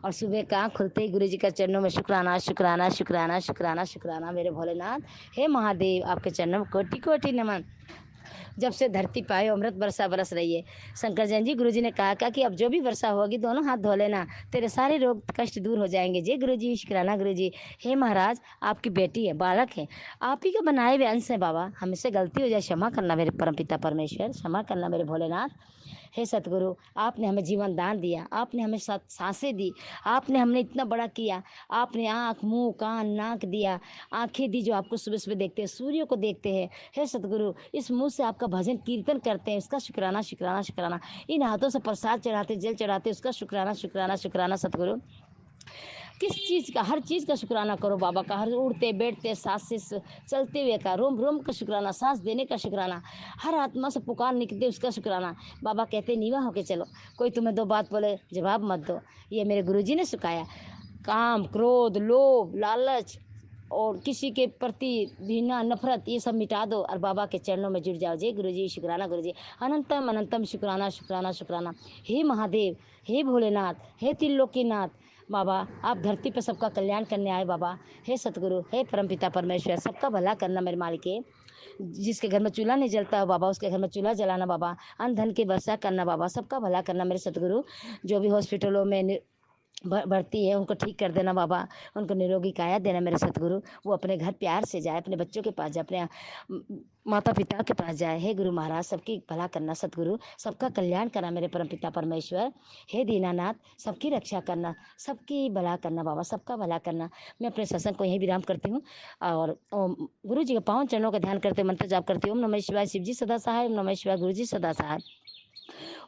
और सुबह का आँख खुलते ही गुरु जी का चरणों में शुक्राना शुक्राना शुक्राना शुक्राना शुक्राना। मेरे भोलेनाथ, हे महादेव, आपके चरणों में कोटि कोटि नमन। जब से धरती पाए अमृत वर्षा बरस रही है। शंकर जैन जी, गुरु जी ने कहा कि अब जो भी वर्षा होगी दोनों हाथ धो लेना, तेरे सारे रोग कष्ट दूर हो जाएंगे। जय गुरु जी, शुक्राना गुरु जी। हे महाराज, आपकी बेटी है, बालक है, आप ही के बनाए हुए अंश है बाबा, हमसे गलती हो जाए क्षमा करना मेरे परमपिता परमेश्वर, क्षमा करना मेरे भोलेनाथ। हे सतगुरु, आपने हमें जीवन दान दिया, आपने हमें सांसें दी, आपने हमने इतना बड़ा किया, आपने आँख मुंह कान नाक दिया, आँखें दी जो आपको सुबह सुबह देखते हैं, सूर्य को देखते हैं। हे सतगुरु, इस मुंह से आपका भजन कीर्तन करते हैं, इसका शुक्राना शुक्राना शुक्राना। इन हाथों से प्रसाद चढ़ाते, जल चढ़ाते, उसका शुक्राना शुक्राना शुक्राना। सतगुरु, किस चीज़ का, हर चीज़ का शुक्राना करो बाबा का, हर उड़ते बैठते सांस से चलते हुए का, रोम रोम का शुक्राना, सांस देने का शुक्राना, हर आत्मा से पुकार निकलते उसका शुक्राना। बाबा कहते नीवा होके चलो, कोई तुम्हें दो बात बोले जवाब मत दो। ये मेरे गुरुजी ने सिखाया। काम क्रोध लोभ लालच और किसी के प्रति घृणा नफरत, ये सब मिटा दो और बाबा के चरणों में जुड़ जाओ। जय गुरुजी, शुक्राना गुरुजी, अनंतम अनंतम शुक्राना शुक्राना शुक्राना। हे महादेव, हे भोलेनाथ, हे त्रिलोकीनाथ, बाबा आप धरती पर सबका कल्याण करने आए बाबा। हे सतगुरु, हे परमपिता परमेश्वर, सबका भला करना मेरे मालिक है। जिसके घर में चूल्हा नहीं जलता हो बाबा, उसके घर में चूल्हा जलाना बाबा। अन्न धन की वर्षा करना बाबा, सबका भला करना मेरे सतगुरु। जो भी हॉस्पिटलों में भर्ती है उनको ठीक कर देना बाबा, उनको निरोगी काया देना मेरे सतगुरु। वो अपने घर प्यार से जाए, अपने बच्चों के पास जाए, अपने माता पिता के पास जाए। हे गुरु महाराज, सबकी भला करना सतगुरु, सबका कल्याण करना मेरे परमपिता परमेश्वर। हे दीनानाथ, सबकी रक्षा करना, सबकी भला करना बाबा, सबका भला करना। मैं अपने सत्संग को यहीं विराम करती हूँ और गुरु जी के पावन चरणों का ध्यान करते मंत्र जाप करती हूँ। ओम नमः शिवाय, शिव जी सदा सहाय। ओम नमः शिवाय, गुरु जी सदा सहाय।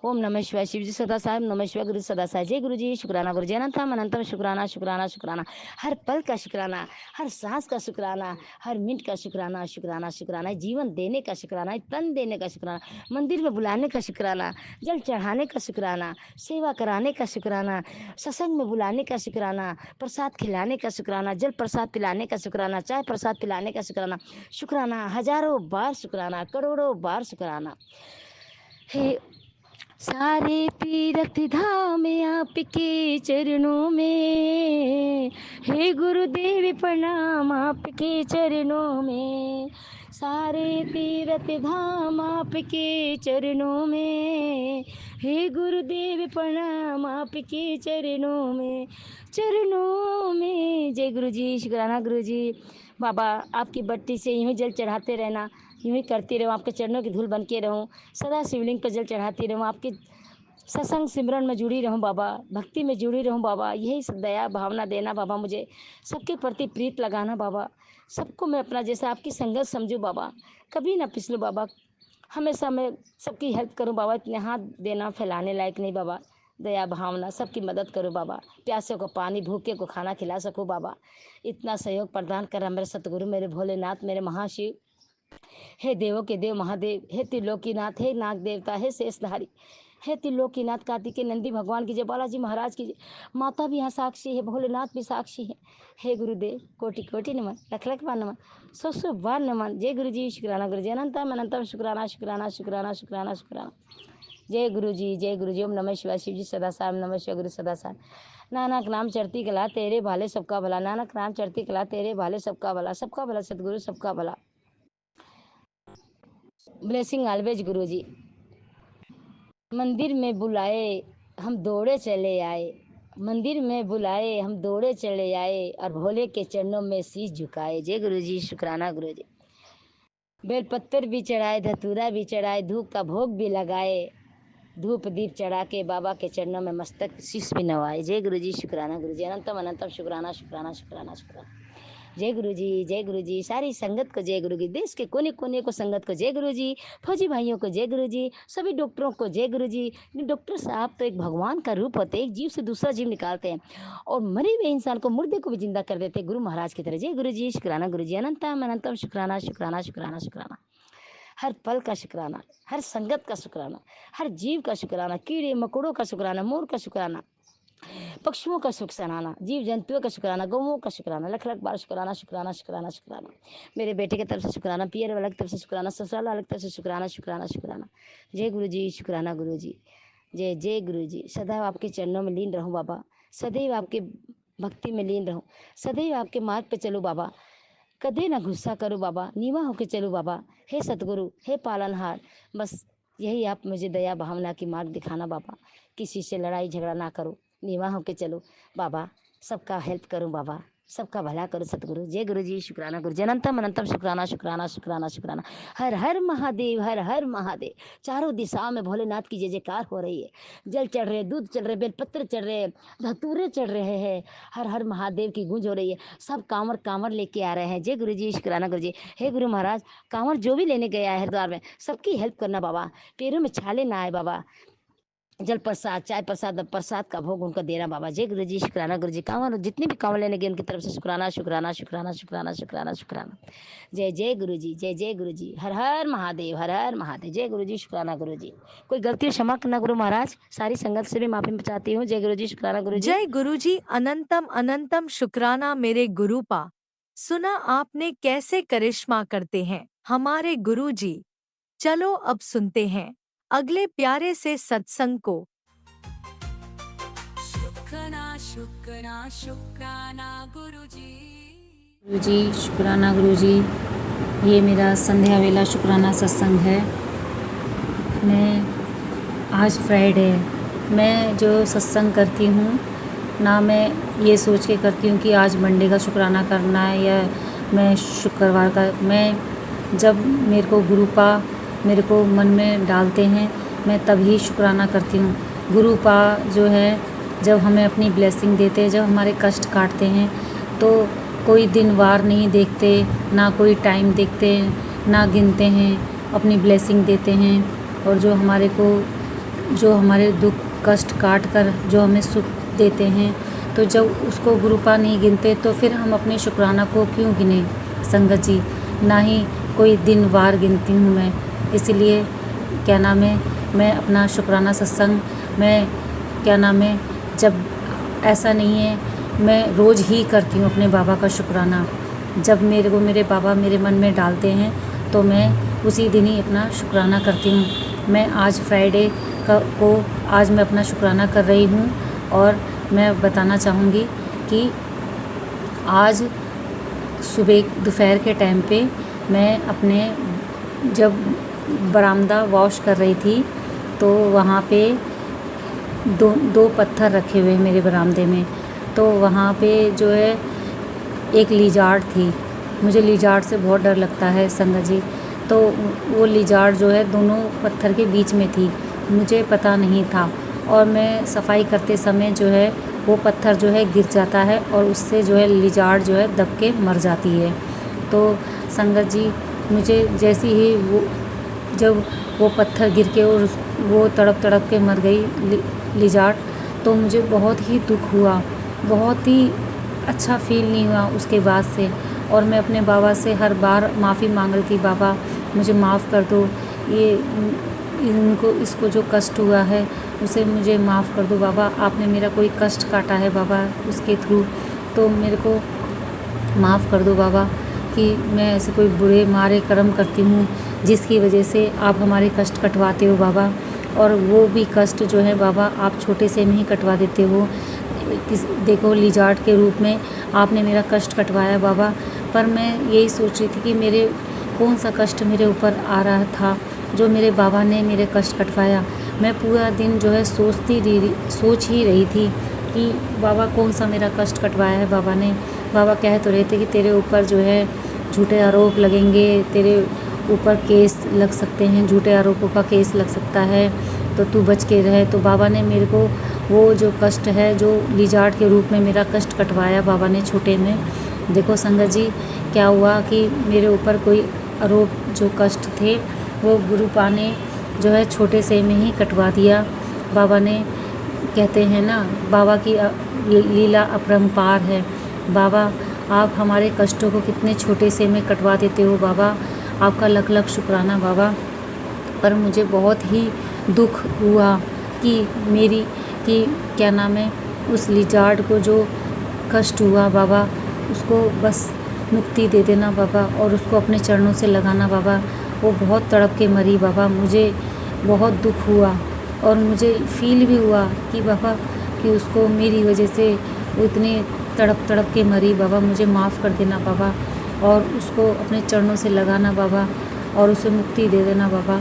ओम नमः शिवाय, शिव जी सदा साहब। नमः शिवाय, गुरु सदा साहब। जय गुरु जी, शुक्राना गुरु जी, अनंतम अनंतम शुक्राना शुक्राना शुक्राना। हर पल का शुक्राना, हर सांस का शुक्राना, हर मिनट का शुक्राना शुक्राना शुक्राना। जीवन देने का शुक्राना, तन देने का शुक्राना, मंदिर में बुलाने का शुक्राना, जल चढ़ाने का शुक्राना, सेवा कराने का शुक्राना, सत्संग में बुलाने का शुक्राना, प्रसाद खिलाने का शुक्राना, जल प्रसाद पिलाने का शुक्राना, चाय प्रसाद पिलाने का शुक्राना। शुक्राना हजारों बार शुक्राना, करोड़ों बार शुक्राना। हे सारे तीर्थ धाम आपके चरणों में, हे गुरुदेव प्रणाम आपके चरणों में। सारे तीर्थ धाम आपके चरणों में, हे गुरुदेव प्रणाम आपके चरणों में, चरणों में। जय गुरु जी, शुक्राना गुरु जी। बाबा आपकी बट्टी से यूं ही जल चढ़ाते रहना, यूं ही करती रहूँ, आपके चरणों की धूल बन के रहूँ, सदा शिवलिंग पर जल चढ़ाती रहूँ, आपके सत्संग सिमरन में जुड़ी रहूँ बाबा, भक्ति में जुड़ी रहूँ बाबा। यही सब दया भावना देना बाबा, मुझे सबके प्रति प्रीत लगाना बाबा, सबको मैं अपना जैसा आपकी संगत समझूँ बाबा, कभी ना पिछलूँ बाबा, हमेशा मैं सबकी हेल्प करूँ बाबा। इतने हाथ देना फैलाने लायक नहीं बाबा, दया भावना सबकी मदद करो बाबा, प्यासे को पानी भूखे को खाना खिला सकूँ बाबा। इतना सहयोग प्रदान करा मेरे सतगुरु, मेरे भोलेनाथ, मेरे महाशिव। हे देवों के देव महादेव, हे त्रिलोकीनाथ, हे नाग देवता, हे शेषधारी, हे त्रिलोकीनाथ, कार्तिकेय नंदी भगवान की जय, बालाजी महाराज की जय। माता भी यहाँ साक्षी है, भोलेनाथ भी साक्षी है। हे गुरुदेव, कोटि कोटि नमन, लख लख बार नमन, सौ सौ बार नमन। जय गुरु जी, शुक्राना गुरु जी, अनंतम अनंतम शुक्राना शुक्राना शुक्राना शुक्राना शुक्राना। जय गुरु जी, जय गुरु जी। ओम नमः शिवाय, शिव जी सदा साहब। नमः शिवाय, गुरु सदा साहब। नानक नाम चढ़ती कला तेरे भाले सबका भला, नानक नाम चढ़ती कला तेरे भाले सबका भला, सबका भला सतगुरु सबका भला। ब्लेसिंग ऑलवेज गुरु जी। मंदिर में बुलाए हम दौड़े चले आए, मंदिर में बुलाए हम दौड़े चले आए, और भोले के चरणों में शीश झुकाए। जय गुरु जी, शुक्राना गुरु जी। बेलपत्तर भी चढ़ाए, धतूरा भी चढ़ाए, धूप का भोग भी लगाए, धूप दीप चढ़ा के बाबा के चरणों में मस्तक शीश भी नवाए। जय गुरु जी, शुक्राना गुरु जी, अनंतम अनंतम शुक्राना शुक्राना शुक्राना शुक्राना। जय गुरु जी, जय गुरु जी। सारी संगत को जय गुरु जी, देश के कोने कोने को संगत को जय गुरु जी, फौजी भाइयों को जय गुरु जी, सभी डॉक्टरों को जय गुरु जी। डॉक्टर साहब तो एक भगवान का रूप होते हैं, एक जीव से दूसरा जीव निकालते हैं और मरे हुए इंसान को, मुर्दे को भी जिंदा कर देते हैं, गुरु महाराज की तरह। जय गुरु जी, शुक्राना गुरु जी, अनंतम अनंतम शुक्राना शुक्राना शुक्राना शुक्राना। हर पल का शुक्राना, हर संगत का शुक्राना, हर जीव का शुक्राना, कीड़े मकोड़ों का शुक्राना, मोर का शुक्राना, पक्षियों का शुक्राना, जीव जंतुओं का शुक्राना, गौओं का शुक्राना, लख लख बार शुक्राना शुक्राना शुक्राना शुक्राना। मेरे बेटे की तरफ से शुक्राना, पियर वाले की तरफ से शुक्राना, ससुराल वाले की तरफ से शुक्राना शुक्राना शुक्राना। जय गुरु जी, शुक्राना गुरु जी। जय जय गुरु जी। सदैव आपके चरणों में लीन रहूं बाबा, सदैव आपके भक्ति में लीन रहूं, सदैव आपके मार्ग पे चलूं बाबा, कदे ना गुस्सा करो बाबा, नीवा होके चलो बाबा। हे सतगुरु, हे पालनहार, बस यही आप मुझे दया भावना की मार्ग दिखाना बाबा। किसी से लड़ाई झगड़ा ना करो, नीवा होके चलो बाबा, सबका हेल्प करूं बाबा, सबका भला करो सतगुरु। जय गुरु जी, शुक्राना गुरु जी, अनंतम अनंतम शुक्राना शुक्राना शुक्राना शुक्राना। हर हर महादेव, हर हर महादेव। चारों दिशाओं में भोलेनाथ की जय जयकार हो रही है। जल चढ़ रहे, दूध चढ़ रहे, बेलपत्र चढ़ रहे, धतूरे चढ़ रहे हैं। हर हर महादेव की गूंज हो रही है। सब कांवर कांवर लेके आ रहे हैं। जय गुरु जी, शुक्राना गुरु जी। हे गुरु महाराज, कांवर जो भी लेने गया है हरिद्वार में, सबकी हेल्प करना बाबा, पैरों में छाले ना आए बाबा। जल प्रसाद, चाय प्रसाद, प्रसाद का भोग उनको देना बाबा। जय गुरु जी, शुक्राना गुरु जी। कांवर जितने भी कांवर लेने गए उनकी तरफ से शुक्राना शुक्राना शुक्राना शुक्राना शुक्राना शुक्राना। जय जय गुरु जी, जय जय गुरु जी। हर हर महादेव, हर हर महादेव। जय गुरु जी, शुक्राना गुरु जी। कोई गलती हो क्षमा करना गुरु महाराज, सारी संगत से भी माफी चाहती हूँ। जय गुरु जी, शुक्राना गुरु जी। जय गुरुजी, अनंतम अनंतम शुक्राना मेरे गुरुपा। सुना आपने कैसे करिश्मा करते हैं हमारे गुरुजी। चलो अब सुनते हैं अगले प्यारे से सत्संग को। शुक्राना शुक्राना शुक्राना गुरुजी। गुरुजी, शुक्राना गुरुजी। ये मेरा संध्या वेला शुक्राना सत्संग है। मैं आज फ्राइडे, मैं जो सत्संग करती हूँ ना, मैं ये सोच के करती हूँ कि आज मंडे का शुक्राना करना है या मैं शुक्रवार का। मैं जब मेरे को गुरुपा मेरे को मन में डालते हैं, मैं तभी शुक्राना करती हूँ। गुरुपा जो है, जब हमें अपनी ब्लेसिंग देते हैं, जब हमारे कष्ट काटते हैं, तो कोई दिन वार नहीं देखते, ना कोई टाइम देखते, ना गिनते हैं, अपनी ब्लेसिंग देते हैं। और जो हमारे को, जो हमारे दुख कष्ट काट कर जो हमें सुख देते हैं, तो जब उसको गुरुपा नहीं गिनते तो फिर हम अपने शुक्राना को क्यों गिने संगत जी। ना ही कोई दिन वार गिनती हूँ मैं। इसलिए क्या नाम है, मैं अपना शुक्राना सत्संग, मैं क्या नाम है, जब ऐसा नहीं है, मैं रोज़ ही करती हूँ अपने बाबा का शुक्राना। जब मेरे को मेरे बाबा मेरे मन में डालते हैं तो मैं उसी दिन ही अपना शुक्राना करती हूँ। मैं आज फ्राइडे को आज मैं अपना शुक्राना कर रही हूँ। और मैं बताना चाहूँगी कि आज सुबह दोपहर के टाइम पे मैं अपने जब बरामदा वॉश कर रही थी, तो वहाँ पे दो पत्थर रखे हुए मेरे बरामदे में। तो वहाँ पे जो है एक लिजार्ड थी। मुझे लिजार्ड से बहुत डर लगता है संगत जी। तो वो लिजार्ड जो है दोनों पत्थर के बीच में थी, मुझे पता नहीं था। और मैं सफाई करते समय जो है वो पत्थर जो है गिर जाता है और उससे जो है लिजार्ड जो है दब के मर जाती है। तो संगत जी, मुझे जैसे ही वो जब वो पत्थर गिर के और वो तड़प तड़प के मर गई लिजार्ड, तो मुझे बहुत ही दुख हुआ, बहुत ही अच्छा फील नहीं हुआ उसके बाद से। और मैं अपने बाबा से हर बार माफ़ी मांग रही थी, बाबा मुझे माफ़ कर दो, ये इसको जो कष्ट हुआ है उसे मुझे माफ़ कर दो बाबा। आपने मेरा कोई कष्ट काटा है बाबा उसके थ्रू, तो मेरे को माफ़ कर दो बाबा कि मैं ऐसे कोई बुरे मारे कर्म करती हूँ जिसकी वजह से आप हमारे कष्ट कटवाते हो बाबा। और वो भी कष्ट जो है बाबा आप छोटे से में ही कटवा देते हो। देखो लिजार्ड के रूप में आपने मेरा कष्ट कटवाया बाबा। पर मैं यही सोच रही थी कि मेरे कौन सा कष्ट मेरे ऊपर आ रहा था जो मेरे बाबा ने मेरे कष्ट कटवाया। मैं पूरा दिन जो है सोच ही रही थी कि बाबा कौन सा मेरा कष्ट कटवाया है बाबा ने। बाबा कह तो रहे थे कि तेरे ऊपर जो है झूठे आरोप लगेंगे, तेरे ऊपर केस लग सकते हैं, झूठे आरोपों का केस लग सकता है, तो तू बच के रहे। तो बाबा ने मेरे को वो जो कष्ट है, जो लिजार्ड के रूप में मेरा कष्ट कटवाया बाबा ने छोटे में। देखो संगत जी, क्या हुआ कि मेरे ऊपर कोई आरोप जो कष्ट थे वो गुरुपा ने जो है छोटे से में ही कटवा दिया। बाबा ने, कहते हैं ना, बाबा की लीला अपरंपार है। बाबा आप हमारे कष्टों को कितने छोटे से में कटवा देते हो बाबा, आपका लख लख शुक्राना बाबा। पर मुझे बहुत ही दुख हुआ कि क्या नाम है, उस लिजार्ड को जो कष्ट हुआ बाबा, उसको बस मुक्ति दे देना बाबा, और उसको अपने चरणों से लगाना बाबा। वो बहुत तड़प के मरी बाबा, मुझे बहुत दुख हुआ और मुझे फील भी हुआ कि बाबा कि उसको मेरी वजह से वो इतनी तड़प के मरी बाबा। मुझे माफ़ कर देना बाबा, और उसको अपने चरणों से लगाना बाबा, और उसे मुक्ति दे देना बाबा।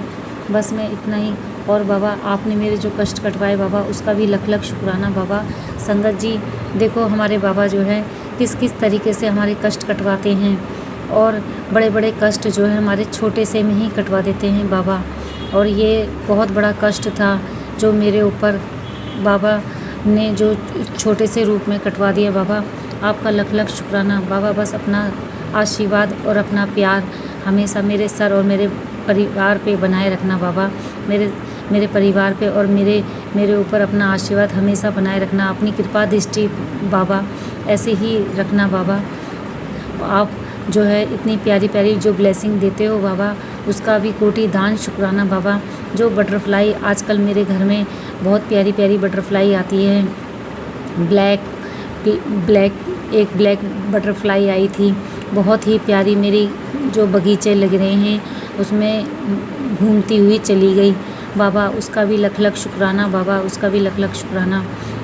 बस मैं इतना ही। और बाबा आपने मेरे जो कष्ट कटवाए बाबा, उसका भी लख लख शुक्राना बाबा। संगत जी देखो हमारे बाबा जो है किस किस तरीके से हमारे कष्ट कटवाते हैं, और बड़े बड़े कष्ट जो है हमारे छोटे से में ही कटवा देते हैं बाबा। और ये बहुत बड़ा कष्ट था जो मेरे ऊपर बाबा ने जो छोटे से रूप में कटवा दिया बाबा। आपका लख लख शुक्राना बाबा। बस अपना आशीर्वाद और अपना प्यार हमेशा मेरे सर और मेरे परिवार पे बनाए रखना बाबा। मेरे परिवार पे और मेरे ऊपर अपना आशीर्वाद हमेशा बनाए रखना। अपनी कृपा दृष्टि बाबा ऐसे ही रखना बाबा। आप जो है इतनी प्यारी प्यारी जो ब्लेसिंग देते हो बाबा, उसका भी कोटि दान शुक्राना बाबा। जो बटरफ्लाई आजकल मेरे घर में बहुत प्यारी प्यारी बटरफ्लाई आती है, एक ब्लैक बटरफ्लाई आई थी, बहुत ही प्यारी। मेरी जो बगीचे लग रहे हैं उसमें घूमती हुई चली गई बाबा। उसका भी लख लख शुक्राना बाबा, उसका भी लख लख शुक्राना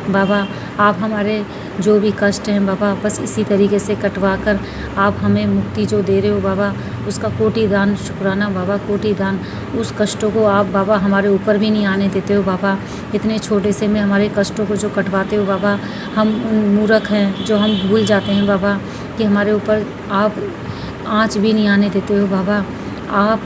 बाबा। आप हमारे जो भी कष्ट हैं बाबा, बस इसी तरीके से कटवा कर आप हमें मुक्ति जो दे रहे हो बाबा, उसका कोटि दान शुक्राना बाबा, कोटि दान। उस कष्टों को आप बाबा हमारे ऊपर भी नहीं आने देते हो बाबा। इतने छोटे से में हमारे कष्टों को जो कटवाते हो बाबा, हम उन मूर्ख हैं जो हम भूल जाते हैं बाबा कि हमारे ऊपर आप आँच भी नहीं आने देते हो बाबा। आप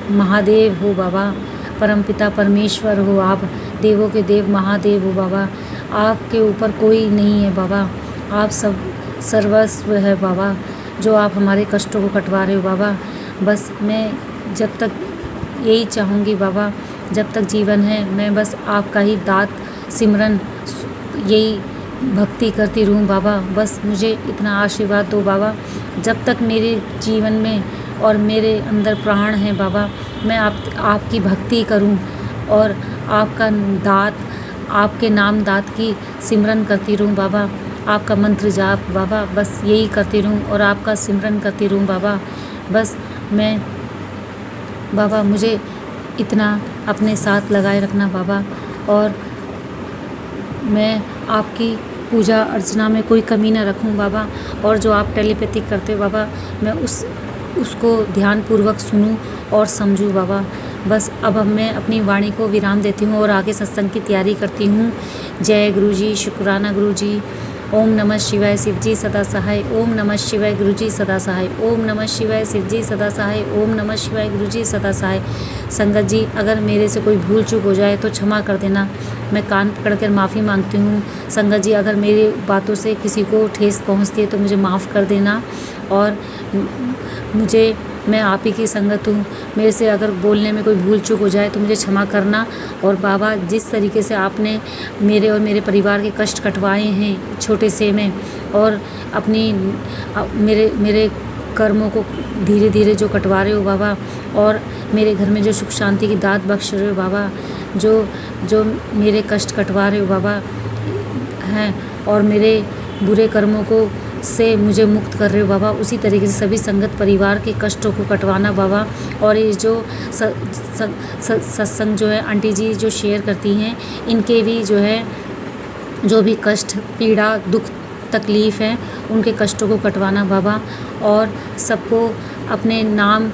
महादेव हो बाबा, परमपिता परमेश्वर हो, आप देवों के देव महादेव हो बाबा। आपके ऊपर कोई नहीं है बाबा, आप सब सर्वस्व है बाबा, जो आप हमारे कष्टों को कटवा रहे हो बाबा। बस मैं जब तक यही चाहूँगी बाबा, जब तक जीवन है मैं बस आपका ही दात सिमरन यही भक्ति करती रहूँ बाबा। बस मुझे इतना आशीर्वाद दो बाबा। जब तक मेरे जीवन में और मेरे अंदर प्राण है बाबा, मैं आपकी भक्ति करूं और आपका दात, आपके नाम दात की सिमरन करती रहूं बाबा। आपका मंत्र जाप बाबा, बस यही करती रहूं और आपका सिमरन करती रहूं बाबा। बस मैं बाबा, मुझे इतना अपने साथ लगाए रखना बाबा, और मैं आपकी पूजा अर्चना में कोई कमी ना रखूं बाबा। और जो आप टेलीपैथिक करते हो बाबा, मैं उसको ध्यानपूर्वक सुनूं और समझूं बाबा। बस अब मैं अपनी वाणी को विराम देती हूँ और आगे सत्संग की तैयारी करती हूँ। जय गुरु जी, शुक्राना गुरु जी। ओम नमः शिवाय, शिव जी सदा सहाय। ओम नमः शिवाय, गुरु जी सदा सहाय। ओम नमः शिवाय, शिव जी सदा सहाय। ओम नमः शिवाय, गुरु जी सदा सहाय। संगत जी, अगर मेरे से कोई भूल चूक हो जाए तो क्षमा कर देना, मैं कान पकड़कर माफ़ी मांगती हूँ। संगत जी, अगर मेरी बातों से किसी को ठेस पहुँचती है तो मुझे माफ़ कर देना, और मैं आप ही की संगत हूँ। मेरे से अगर बोलने में कोई भूल चूक हो जाए तो मुझे क्षमा करना। और बाबा, जिस तरीके से आपने मेरे और मेरे परिवार के कष्ट कटवाए हैं छोटे से में, और अपनी मेरे कर्मों को धीरे धीरे जो कटवा रहे हो बाबा, और मेरे घर में जो सुख शांति की दात बख्श रहे हो बाबा, जो मेरे कष्ट कटवा रहे हो बाबा हैं, और मेरे बुरे कर्मों को से मुझे मुक्त कर रहे हो बाबा, उसी तरीके से सभी संगत परिवार के कष्टों को कटवाना बाबा। और ये जो सत्संग जो है आंटी जी जो शेयर करती हैं, इनके भी जो है जो भी कष्ट, पीड़ा, दुख, तकलीफ़ है, उनके कष्टों को कटवाना बाबा, और सबको अपने नाम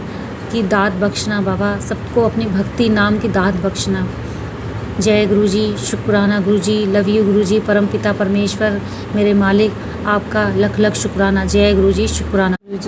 की दात बख्शना बाबा, सबको अपनी भक्ति नाम की दात बख्शना। जय गुरु जी, शुक्राना गुरु जी, लव यू गुरु जी, परमपिता परमेश्वर मेरे मालिक, आपका लख लख शुक्राना। जय गुरु जी, शुक्राना गुरु जी।